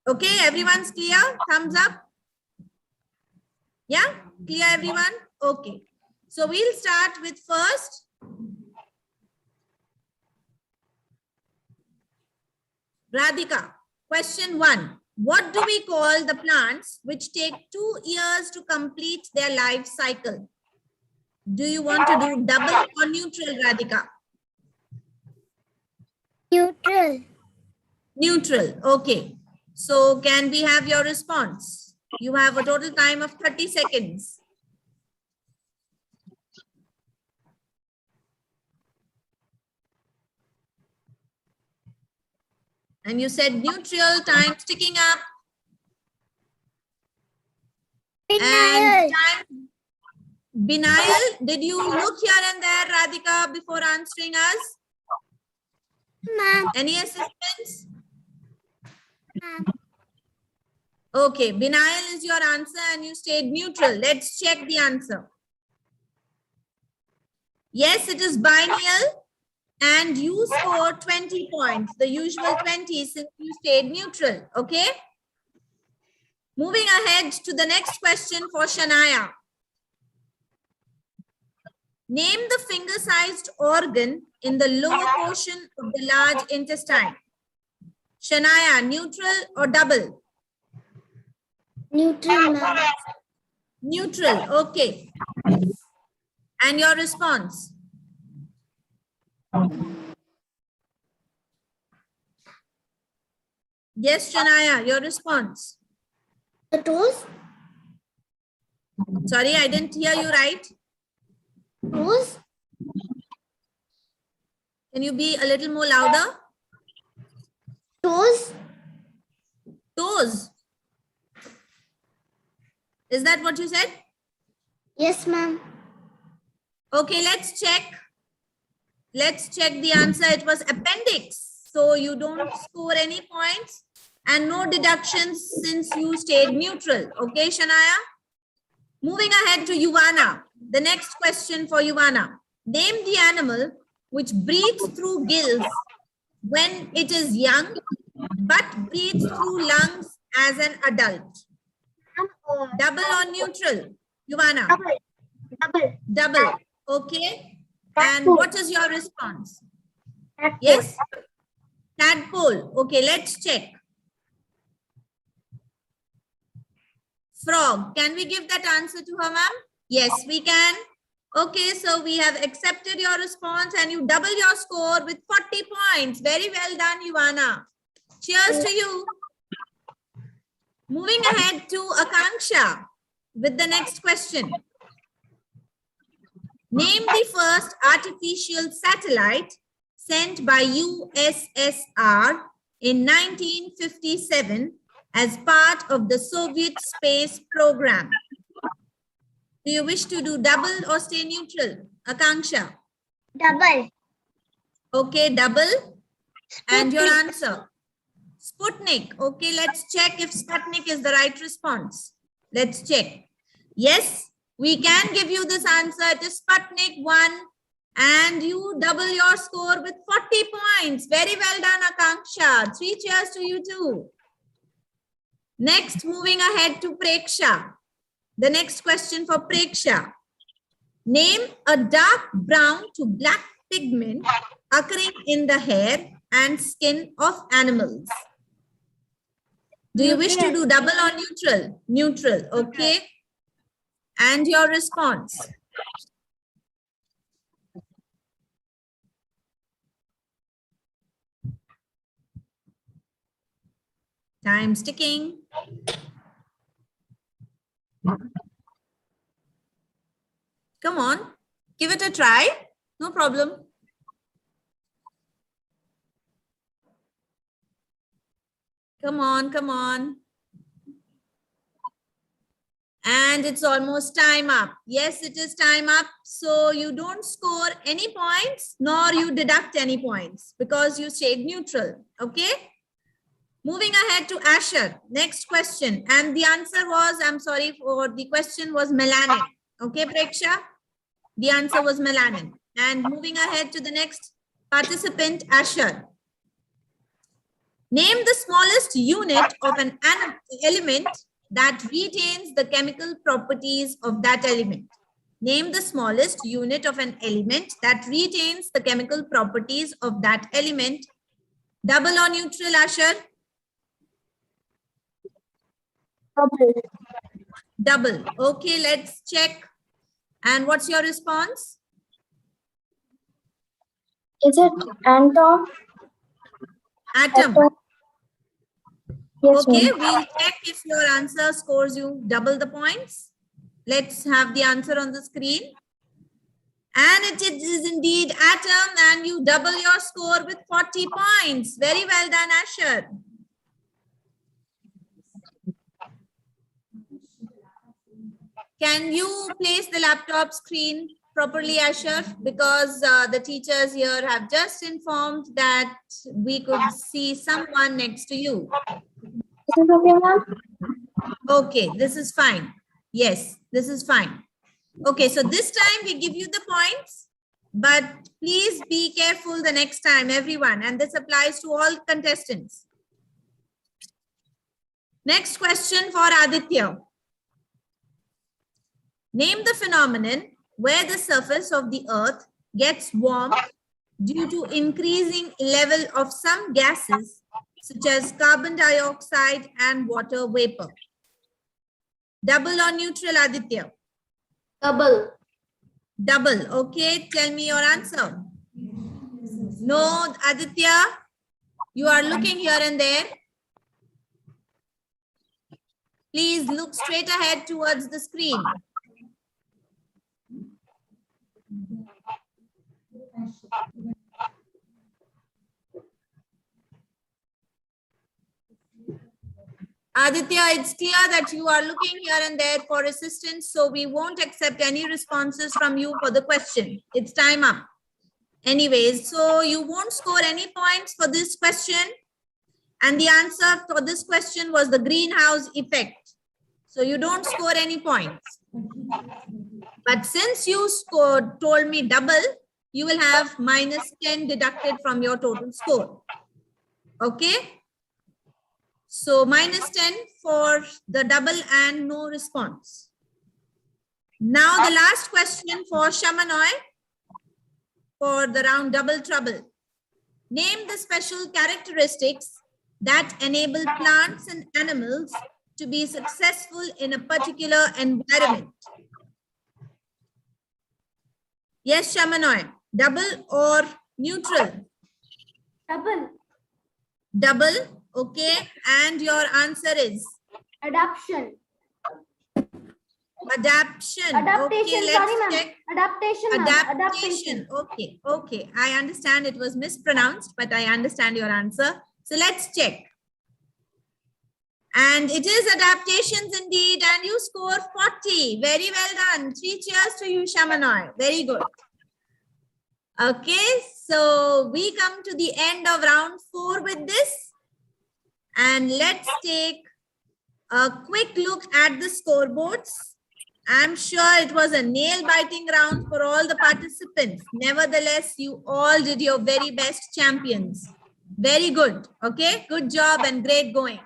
Okay, everyone's clear? Thumbs up. Yeah, clear everyone? Okay. So we'll start with first. Radhika, question 1. What do we call the plants which take 2 years to complete their life cycle? Do you want to do double or neutral, Radhika? Neutral. Neutral, okay. So can we have your response? You have a total time of 30 seconds. And you said neutral, time sticking up. Denial. Binayal, did you look here and there, Radhika, before answering us? Ma'am. Any assistance? Ma'am. Okay, Binayal is your answer and you stayed neutral. Let's check the answer. Yes, it is biennial and you scored 20 points, the usual 20 since you stayed neutral. Okay. Moving ahead to the next question for Shania. Name the finger-sized organ in the lower portion of the large intestine. Shania, neutral or double? Neutral, ma'am. Neutral, okay. And your response? Yes, Shania, your response. The toes? Sorry, I didn't hear you right. Toes? Can you be a little more louder? Toes? Toes. Is that what you said? Yes, ma'am. Okay, let's check. Let's check the answer. It was appendix. So you don't score any points and no deductions since you stayed neutral. Okay, Shania? Moving ahead to Yuvana. The next question for Yuvana. Name the animal which breathes through gills when it is young, but breathes through lungs as an adult. Double or neutral? Yuvana? Double. Double. Okay. And Tadpole. what is your response? Tadpole. Yes? Tadpole. Okay, let's check. Frog. Can we give that answer to her, ma'am? Yes, we can. Okay, so we have accepted your response and you double your score with 40 points. Very well done, Yuvana. Cheers to you. Moving ahead to Akanksha with the next question. Name the first artificial satellite sent by USSR in 1957 as part of the Soviet space program. Do you wish to do double or stay neutral? Akanksha. Double. Okay, double. And your answer? Sputnik. Okay, let's check if Sputnik is the right response. Let's check. Yes, we can give you this answer. It is Sputnik 1. And you double your score with 40 points. Very well done, Akanksha. 3 cheers to you too. Next, moving ahead to Preksha. The next question for Preksha. Name a dark brown to black pigment occurring in the hair and skin of animals. Do you wish to do double or neutral? Neutral, okay. And your response? Time's ticking. Come on, give it a try. No problem. Come on, come on. And it's almost time up. Yes, it is time up. So you don't score any points, nor you deduct any points because you stayed neutral. Okay. Moving ahead to Asher. Next question. And the answer was, I'm sorry for the question was melanin. Okay, Preksha? The answer was melanin. And moving ahead to the next participant, Asher. Name the smallest unit of an element that retains the chemical properties of that element. Name the smallest unit of an element that retains the chemical properties of that element. Double or neutral, Asher? Double. Double. Okay, let's check. And what's your response? Is it atom? Atom. Yes, Okay, ma'am. we'll check if your answer scores you double the points. Let's have the answer on the screen. And it is indeed atom, and you double your score with 40 points. Very well done, Asher. Can you place the laptop screen properly, Asher? Because the teachers here have just informed that we could see someone next to you. Is it okay, ma'am? Okay, this is fine. Yes, this is fine. Okay, so this time we give you the points, but please be careful the next time, everyone. And this applies to all contestants. Next question for Aditya. Name the phenomenon where the surface of the earth gets warm due to increasing level of some gases such as carbon dioxide and water vapor. Double or neutral, Aditya? Double. Double. Okay, tell me your answer. No, Aditya, you are looking here and there. Please look straight ahead towards the screen. Aditya, it's clear that you are looking here and there for assistance, so we won't accept any responses from you for the question. It's time up. Anyways, so you won't score any points for this question. And the answer for this question was the greenhouse effect. So you don't score any points. But since you told me double, you will have -10 deducted from your total score. Okay? So -10 for the double and no response. Now the last question for Shamanoy for the round double trouble. Name the special characteristics that enable plants and animals to be successful in a particular environment. Yes, Shamanoy, double or neutral? Double. Double. Okay, and your answer is? Adaptation. Adaptation. Adaptation. Okay, Sorry, let's ma'am. check. Adaptation. Ma'am. Adaptation. Okay, okay. I understand it was mispronounced, but I understand your answer. So let's check. And it is adaptations indeed, and you score 40. Very well done. 3 cheers to you, Shamanoy. Very good. Okay, so we come to the end of round 4 with this. And let's take a quick look at the scoreboards. I'm sure it was a nail-biting round for all the participants. Nevertheless, you all did your very best, champions. Very good. Okay, good job and great going.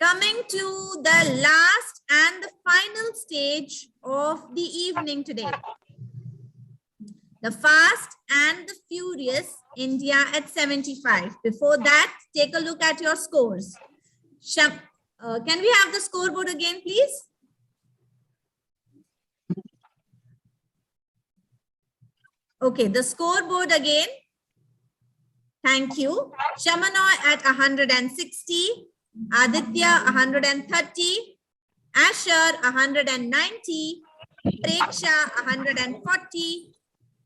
Coming to the last and the final stage of the evening today. The Fast and the Furious, India at 75. Before that, take a look at your scores. Can we have the scoreboard again, please? Okay, the scoreboard again. Thank you. Shamanoy at 160. Aditya 130. Asher 190. Preksha 140.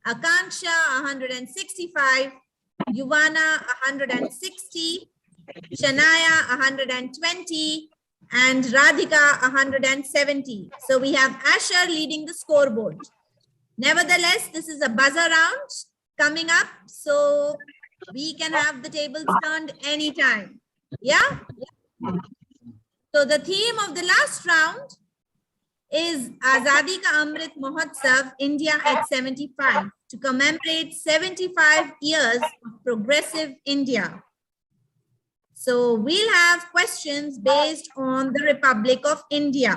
Akanksha 165. Yuvana 160. Shanaya 120. And Radhika 170. So we have Asher leading the scoreboard. Nevertheless, this is a buzzer round coming up, so we can have the tables turned anytime. Yeah? So the theme of the last round is Azadi Ka Amrit Mahotsav, India at 75, to commemorate 75 years of progressive India. So we'll have questions based on the Republic of India.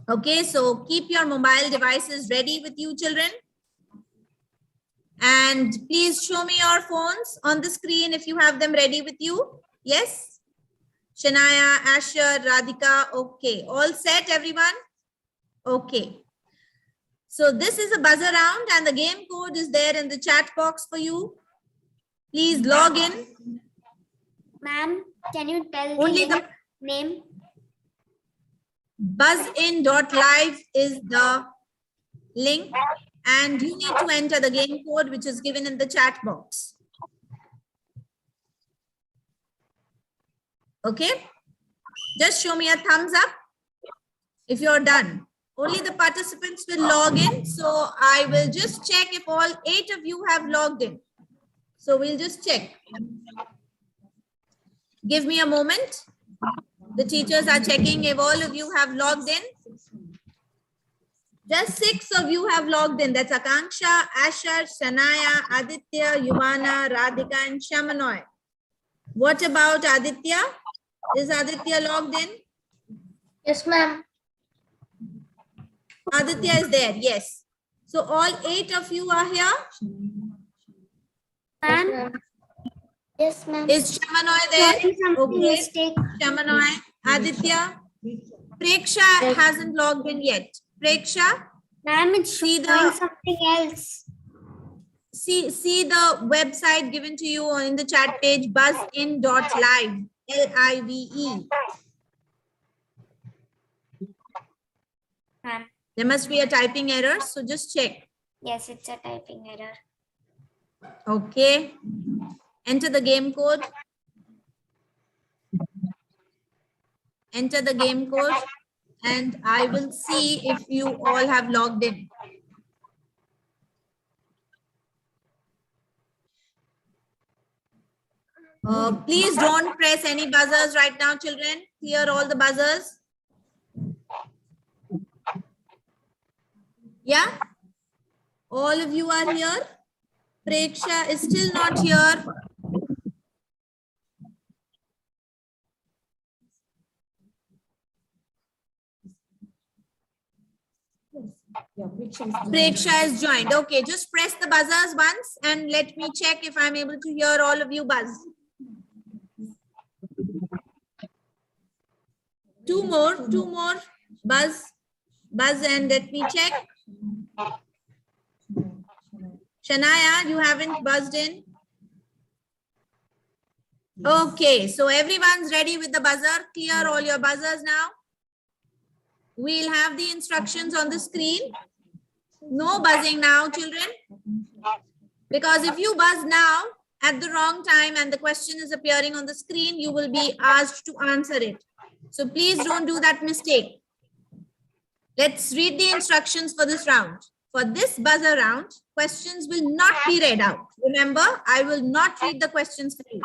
Okay, so keep your mobile devices ready with you, children. And please show me your phones on the screen if you have them ready with you. Yes? Shanaya, Asher, Radhika. Okay, all set, everyone? Okay. So this is a buzzer round and the game code is there in the chat box for you. Please log in. Ma'am, can you tell Only the the name? buzzin.live is the link and you need to enter the game code which is given in the chat box. Okay, just show me a thumbs up if you're done. Only the participants will log in, so I will just check if all 8 of you have logged in. So we'll just check. Give me a moment. The teachers are checking if all of you have logged in. Just 6 of you have logged in. That's Akanksha, Asher, Shanaya, Aditya, Yuvana, Radhika, and Shamanoy. What about Aditya? Is Aditya logged in? Yes, ma'am. Aditya is there, yes. So all 8 of you are here. Ma'am? Yes, ma'am. Is Shamanoy there? Sorry, some Okay. mistake. Shamanoy, Aditya. Preksha hasn't logged in yet. Preksha, Ma'am, it's see showing the something else. see the website given to you in the chat page, buzzin.live, Live. Ma'am, There must be a typing error, so just check. yes, it's a typing error. Okay. Enter the game code. Enter the game code and I will see if you all have logged in. Please don't press any buzzers right now, children. Clear all the buzzers. Yeah? All of you are here. Preksha is still not here. Preksha has joined. Okay, just press the buzzers once and let me check if I'm able to hear all of you buzz. 2 more, buzz and let me check. Shanaya, you haven't buzzed in. Okay, so everyone's ready with the buzzer. Clear all your buzzers now. We'll have the instructions on the screen. No buzzing now, children. Because if you buzz now at the wrong time and the question is appearing on the screen, you will be asked to answer it. So please don't do that mistake. Let's read the instructions for this round. For this buzzer round, questions will not be read out. Remember, I will not read the questions for you.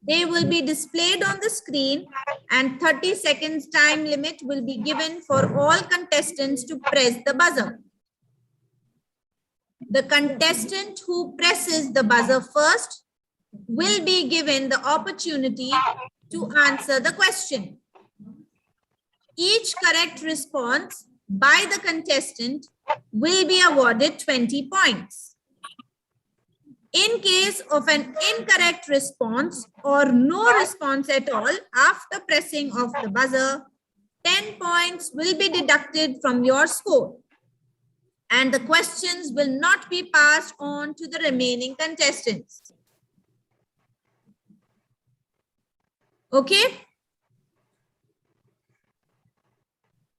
They will be displayed on the screen and 30 seconds time limit will be given for all contestants to press the buzzer. The contestant who presses the buzzer first will be given the opportunity to answer the question. Each correct response by the contestant will be awarded 20 points. In case of an incorrect response or no response at all after pressing of the buzzer, 10 points will be deducted from your score and the questions will not be passed on to the remaining contestants. Okay.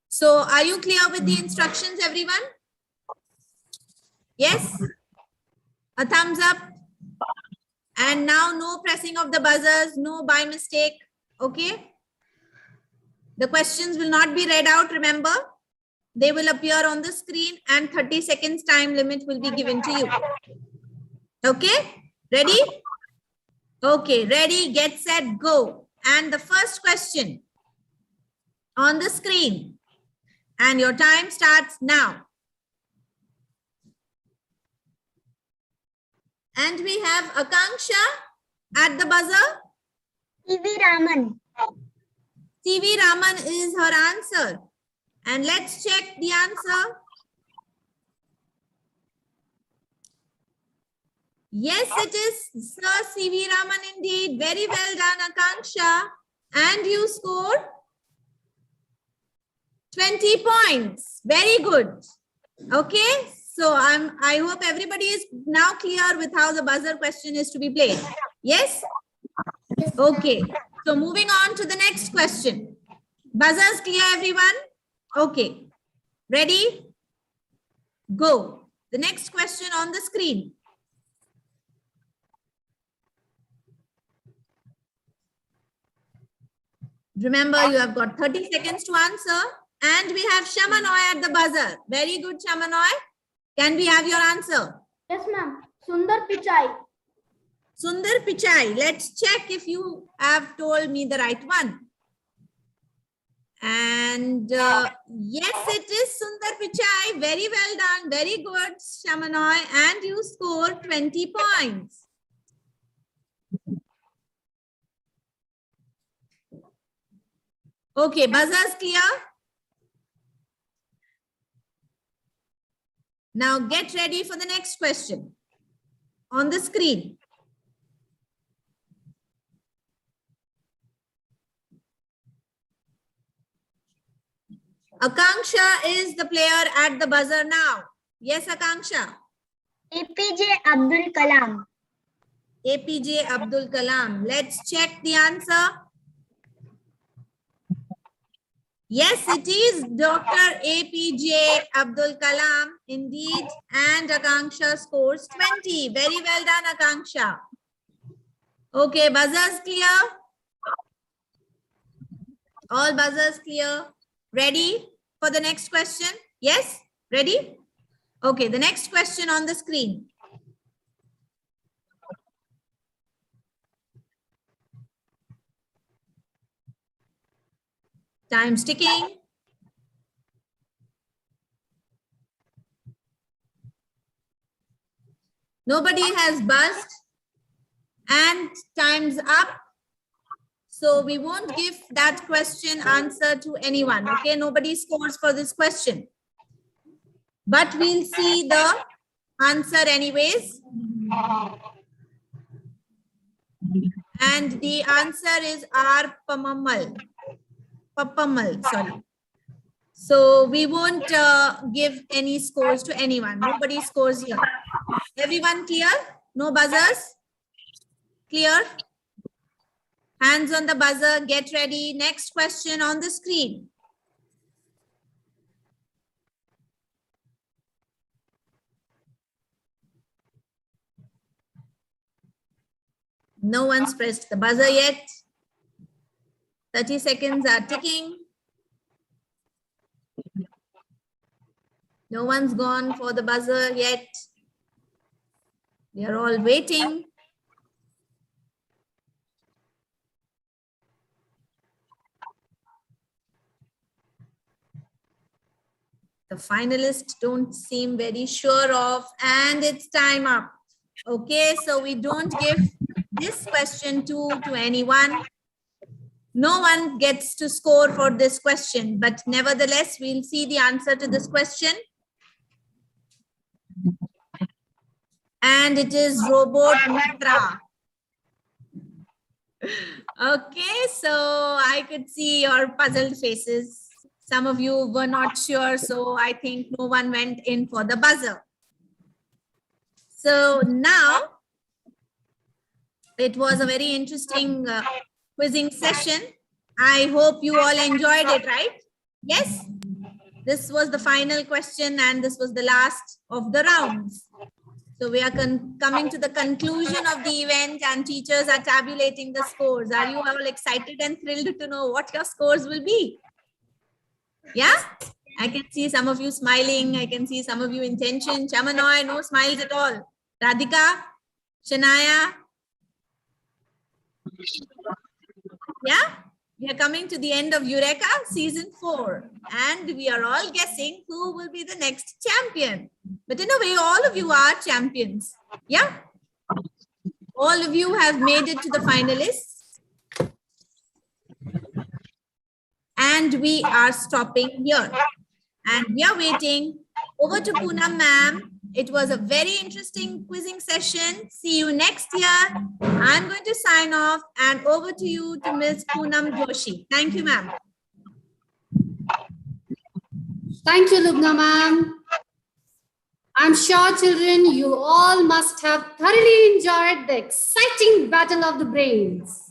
So are you clear with the instructions, everyone? Yes? A thumbs up. And now no pressing of the buzzers, no by mistake. Okay. The questions will not be read out, remember. They will appear on the screen and 30 seconds time limit will be given to you. Okay. Ready? Okay. Ready, get set, go. And the first question on the screen. And your time starts now. And we have Akanksha at the buzzer. C.V. Raman. C.V. Raman is her answer. And let's check the answer. Yes, it is Sir C.V. Raman indeed. Very well done, Akanksha. And you scored 20 points. Very good. Okay. So I hope everybody is now clear with how the buzzer question is to be played. Yes? Okay. So moving on to the next question. Buzzers clear, everyone? Okay. Ready? Go. The next question on the screen. Remember, you have got 30 seconds to answer. And we have Shamanoy at the buzzer. Very good, Shamanoy. Can we have your answer? Yes, ma'am. Sundar Pichai. Sundar Pichai. Let's check if you have told me the right one. And yes, it is Sundar Pichai. Very well done. Very good, Shamanoy. And you scored 20 points. Okay, buzzers clear? Now get ready for the next question on the screen. Akanksha is the player at the buzzer now. Yes, Akanksha. APJ Abdul Kalam. APJ Abdul Kalam. Let's check the answer. Yes, it is Dr. APJ Abdul Kalam, indeed, and Akanksha scores 20. Very well done, Akanksha. Okay, buzzers clear? All buzzers clear? Ready for the next question? Yes? Ready? Okay, the next question on the screen. Time's ticking. Nobody has buzzed and time's up. So we won't give that question answer to anyone. Okay, nobody scores for this question. But we'll see the answer anyways. And the answer is R. Pappamal, sorry. So we won't give any scores to anyone. Nobody scores here. Everyone clear? No buzzers? Clear? Hands on the buzzer. Get ready. Next question on the screen. No one's pressed the buzzer yet. 30 seconds are ticking. No one's gone for the buzzer yet. We are all waiting. The finalists don't seem very sure of, and it's time up. Okay, so we don't give this question to anyone. No one gets to score for this question, but nevertheless, we'll see the answer to this question. And it is Robot Mitra. Okay, so I could see your puzzled faces. Some of you were not sure, so I think no one went in for the buzzer. So now, it was a very interesting quizzing session. I hope you all enjoyed it, right? Yes? This was the final question and this was the last of the rounds. So we are coming to the conclusion of the event and teachers are tabulating the scores. Are you all excited and thrilled to know what your scores will be? Yeah? I can see some of you smiling. I can see some of you in tension. Chamanoy, no smiles at all. Radhika, Shania. Yeah? We are coming to the end of Eureka season 4 and we are all guessing who will be the next champion. But in a way, all of you are champions. Yeah? All of you have made it to the finalists. And we are stopping here. And we are waiting. Over to Poonam ma'am. It was a very interesting quizzing session. See you next year. I'm going to sign off and over to you to Ms. Poonam Joshi. Thank you, ma'am. Thank you, Lubna ma'am. I'm sure, children, you all must have thoroughly enjoyed the exciting battle of the brains.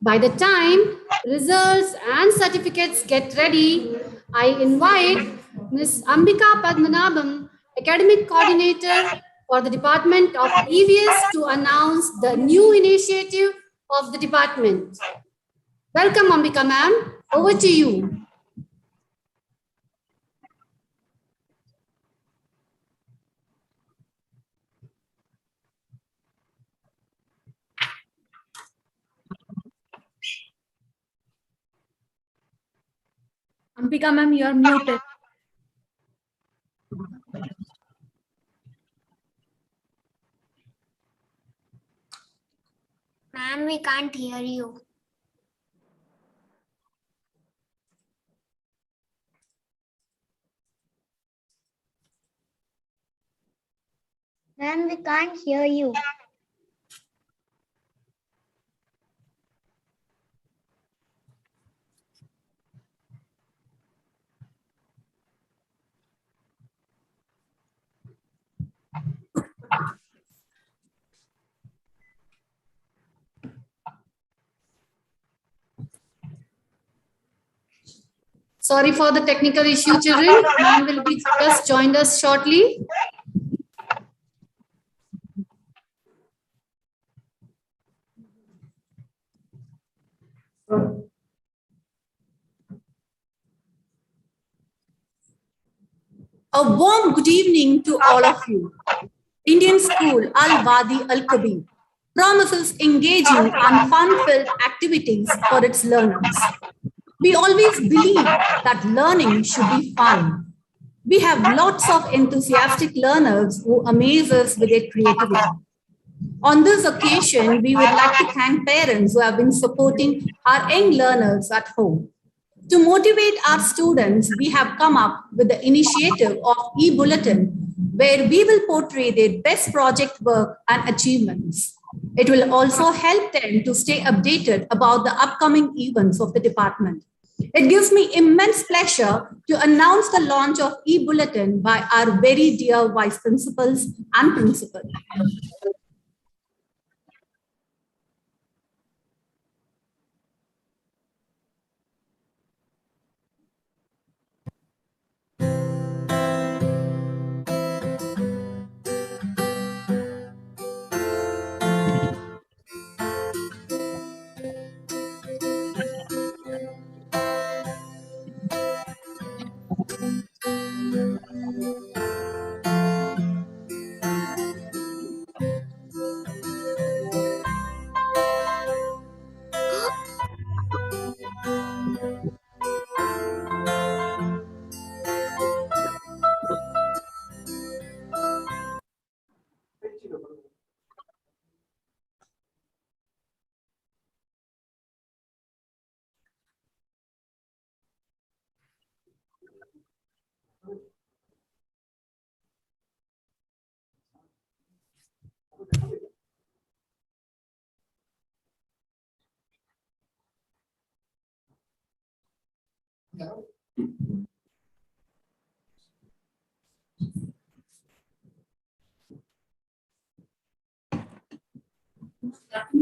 By the time results and certificates get ready, I invite Ms. Ambika Padmanabham, Academic Coordinator for the Department of EVS, to announce the new initiative of the department. Welcome, Ambika ma'am. Over to you. Ambika ma'am, you are muted. Ma'am, we can't hear you. Ma'am, we can't hear you. Sorry for the technical issue, children. Ma'am will be just joined us shortly. A warm good evening to all of you. Indian School Al-Wadi Al-Kabir promises engaging and fun-filled activities for its learners. We always believe that learning should be fun. We have lots of enthusiastic learners who amaze us with their creativity. On this occasion, we would like to thank parents who have been supporting our young learners at home. To motivate our students, we have come up with the initiative of e-bulletin, where we will portray their best project work and achievements. It will also help them to stay updated about the upcoming events of the department. It gives me immense pleasure to announce the launch of e-bulletin by our very dear vice principals and principal.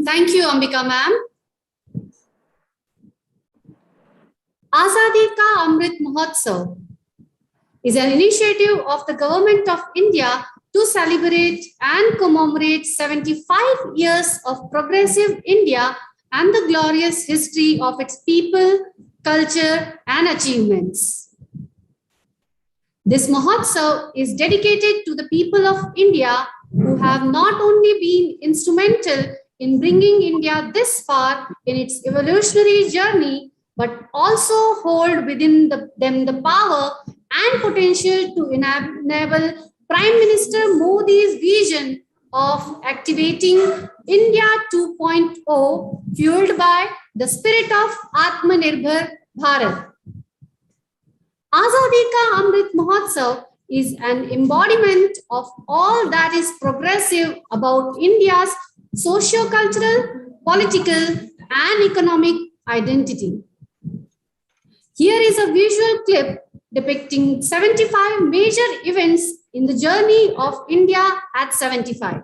Thank you, Ambika ma'am. Amrit Mahotsav is an initiative of the Government of India to celebrate and commemorate 75 years of progressive India and the glorious history of its people, culture, and achievements. This Mahotsav is dedicated to the people of India who have not only been instrumental in bringing India this far in its evolutionary journey, but also hold within them the power and potential to enable Prime Minister Modi's vision of activating India 2.0, fueled by the spirit of Atmanirbhar Bharat. Azadi Ka Amrit Mahotsav is an embodiment of all that is progressive about India's socio-cultural, political, and economic identity. Here is a visual clip depicting 75 major events in the journey of India at 75.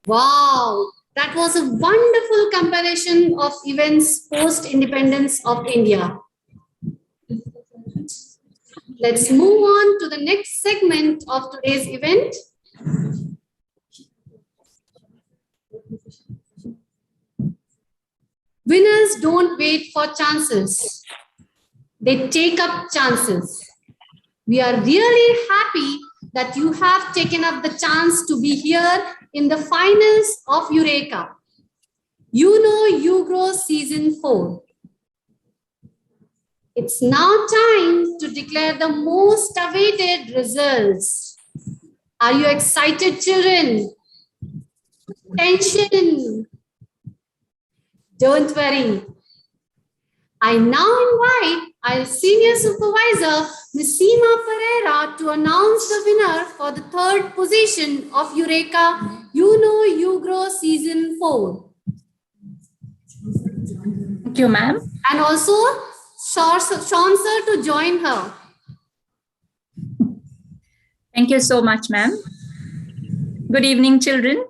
Wow, that was a wonderful comparison of events post-independence of India. Let's move on to the next segment of today's event. Winners don't wait for chances. They take up chances. We are really happy that you have taken up the chance to be here in the finals of Eureka. You Know You Grow Season 4. It's now time to declare the most awaited results. Are you excited, children? Tension. Don't worry. I now invite our Senior Supervisor, Ms. Seema Pereira, to announce the winner for the third position of Eureka You Know You Grow Season 4. Thank you, ma'am. And also Sean sir to join her. Thank you so much, ma'am. Good evening, children.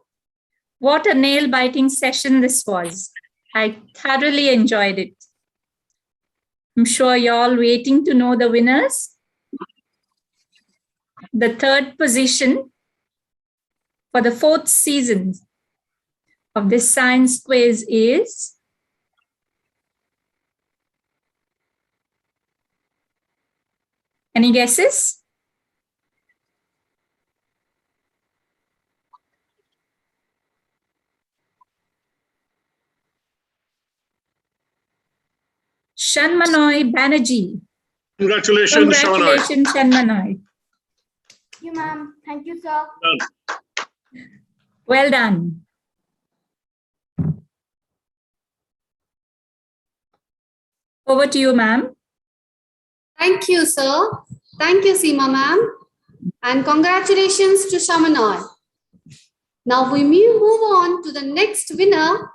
What a nail-biting session this was. I thoroughly enjoyed it. I'm sure you're all waiting to know the winners. The third position for the fourth season of this science quiz is any guesses? Shanmanoy Banerjee. Congratulations, Shanmanoy. Congratulations, Shanmanoy. Thank you, ma'am. Thank you, sir. Well done. Over to you, ma'am. Thank you, sir. Thank you, Seema ma'am. And congratulations to Shamanoy. Now we move on to the next winner.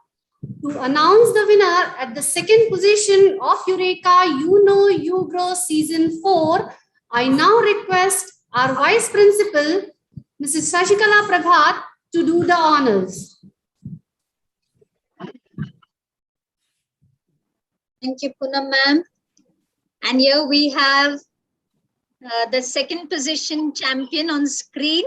To announce the winner at the second position of Eureka You Know You Grow Season 4, I now request our Vice Principal, Mrs. Shashikala Prabhat, to do the honors. Thank you, Poonam ma'am. And here we have the second position champion on screen,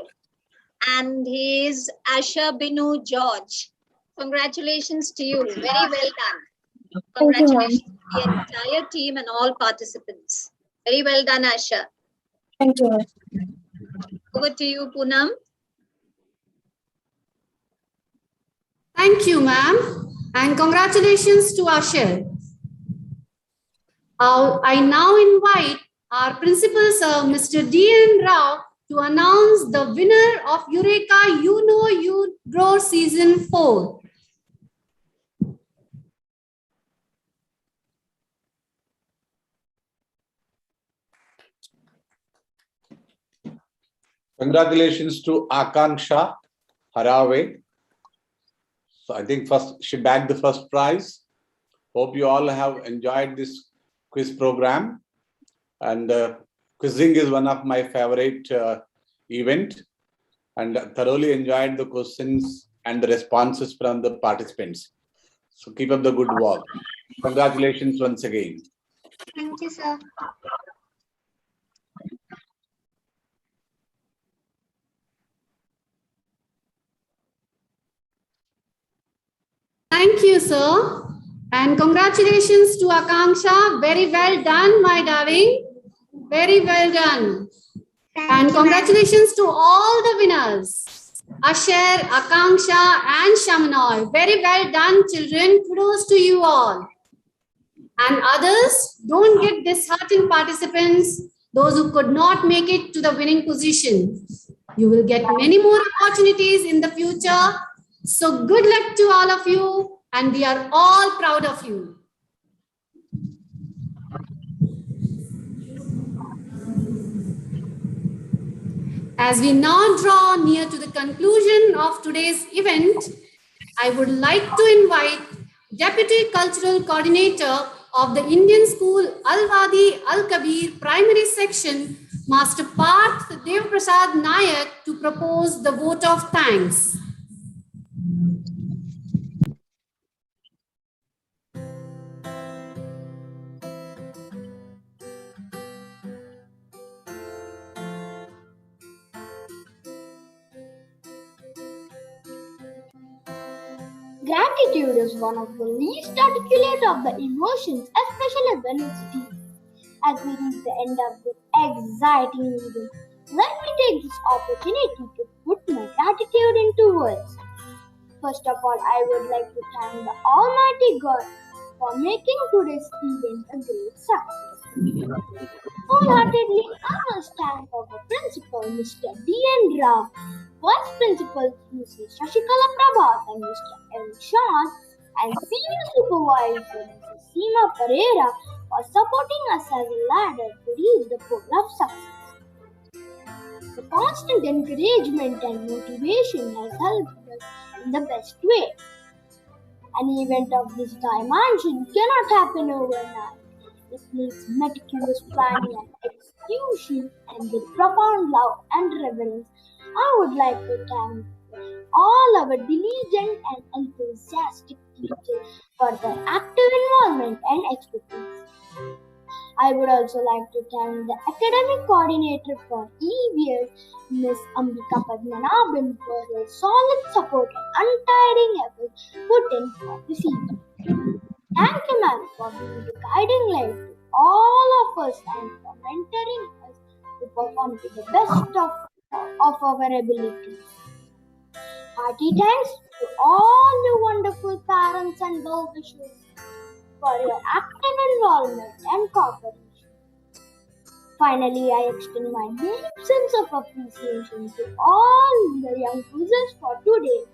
and he is Asha Binu George. Congratulations to you. Very well done. Congratulations to the entire team and all participants. Very well done, Asha. Thank you. Over to you, Poonam. Thank you, ma'am. And congratulations to Asher. I now invite our principal, sir, Mr. D.N. Rao, to announce the winner of Eureka You Know You Grow Season 4. Congratulations to Akanksha Harave. So I think first she bagged the first prize. Hope you all have enjoyed this quiz program. And quizzing is one of my favorite event. And thoroughly enjoyed the questions and the responses from the participants. So keep up the good work. Congratulations once again. Thank you, sir. Thank you, sir. And congratulations to Akanksha. Very well done, my darling. Very well done. And congratulations to all the winners. Asher, Akanksha, and Shamanoy. Very well done, children. Kudos to you all. And others, don't get disheartened, participants, those who could not make it to the winning position. You will get many more opportunities in the future. So good luck to all of you, and we are all proud of you. As we now draw near to the conclusion of today's event, I would like to invite Deputy Cultural Coordinator of the Indian School Al-Wadi Al-Kabir Primary Section, Master Parth Devprasad Nayak, to propose the vote of thanks. Gratitude is one of the least articulate of the emotions, especially when it's deep. As we reach the end of this exciting event, let me take this opportunity to put my gratitude into words. First of all, I would like to thank the Almighty God for making today's event a great success. Wholeheartedly, I must thank our principal, Mr. D.N. Rao, Vice Principal Mrs. Shashikala Prabhat and Mr. M. Sean, and Senior Supervisor Mrs. Seema Pereira for supporting us as a ladder to reach the pole of success. The constant encouragement and motivation has helped us in the best way. An event of this dimension cannot happen overnight. It needs meticulous planning and execution, and with profound love and reverence, I would like to thank all our diligent and enthusiastic teachers for their active involvement and expertise. I would also like to thank the academic coordinator for EVS, Ms. Ambika Padmanabhan, for her solid support and untiring efforts put in for this event. Thank you, ma'am, for being the guiding light to all of us and for mentoring us to perform to the best of our abilities. Hearty thanks to all you wonderful parents and well-wishers for your active involvement and cooperation. Finally, I extend my deep sense of appreciation to all the young quizzes for today.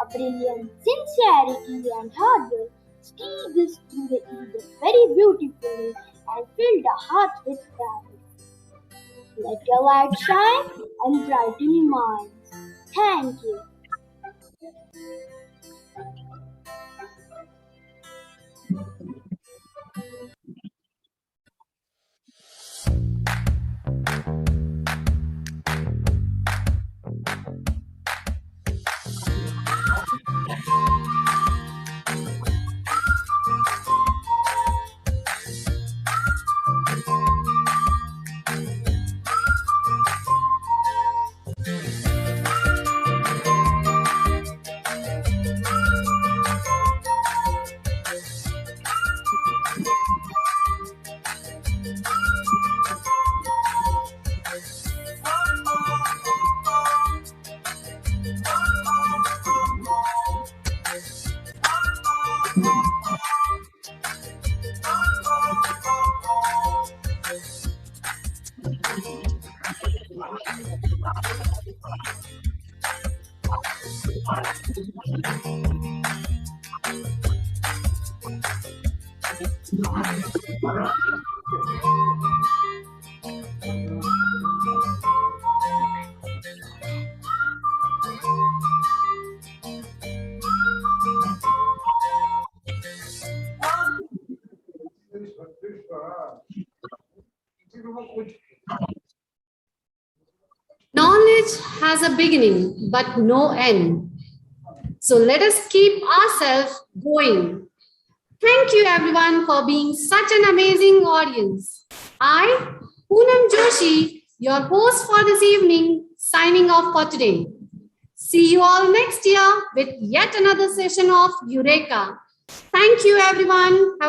A brilliant sincerity and hard work steered us through the event very beautifully and filled our hearts with pride. Let your light shine and brighten minds. Thank you. Knowledge has a beginning, but no end. So let us keep ourselves going. Thank you everyone for being such an amazing audience. I, Poonam Joshi, your host for this evening, signing off for today. See you all next year with yet another session of Eureka. Thank you everyone. Have a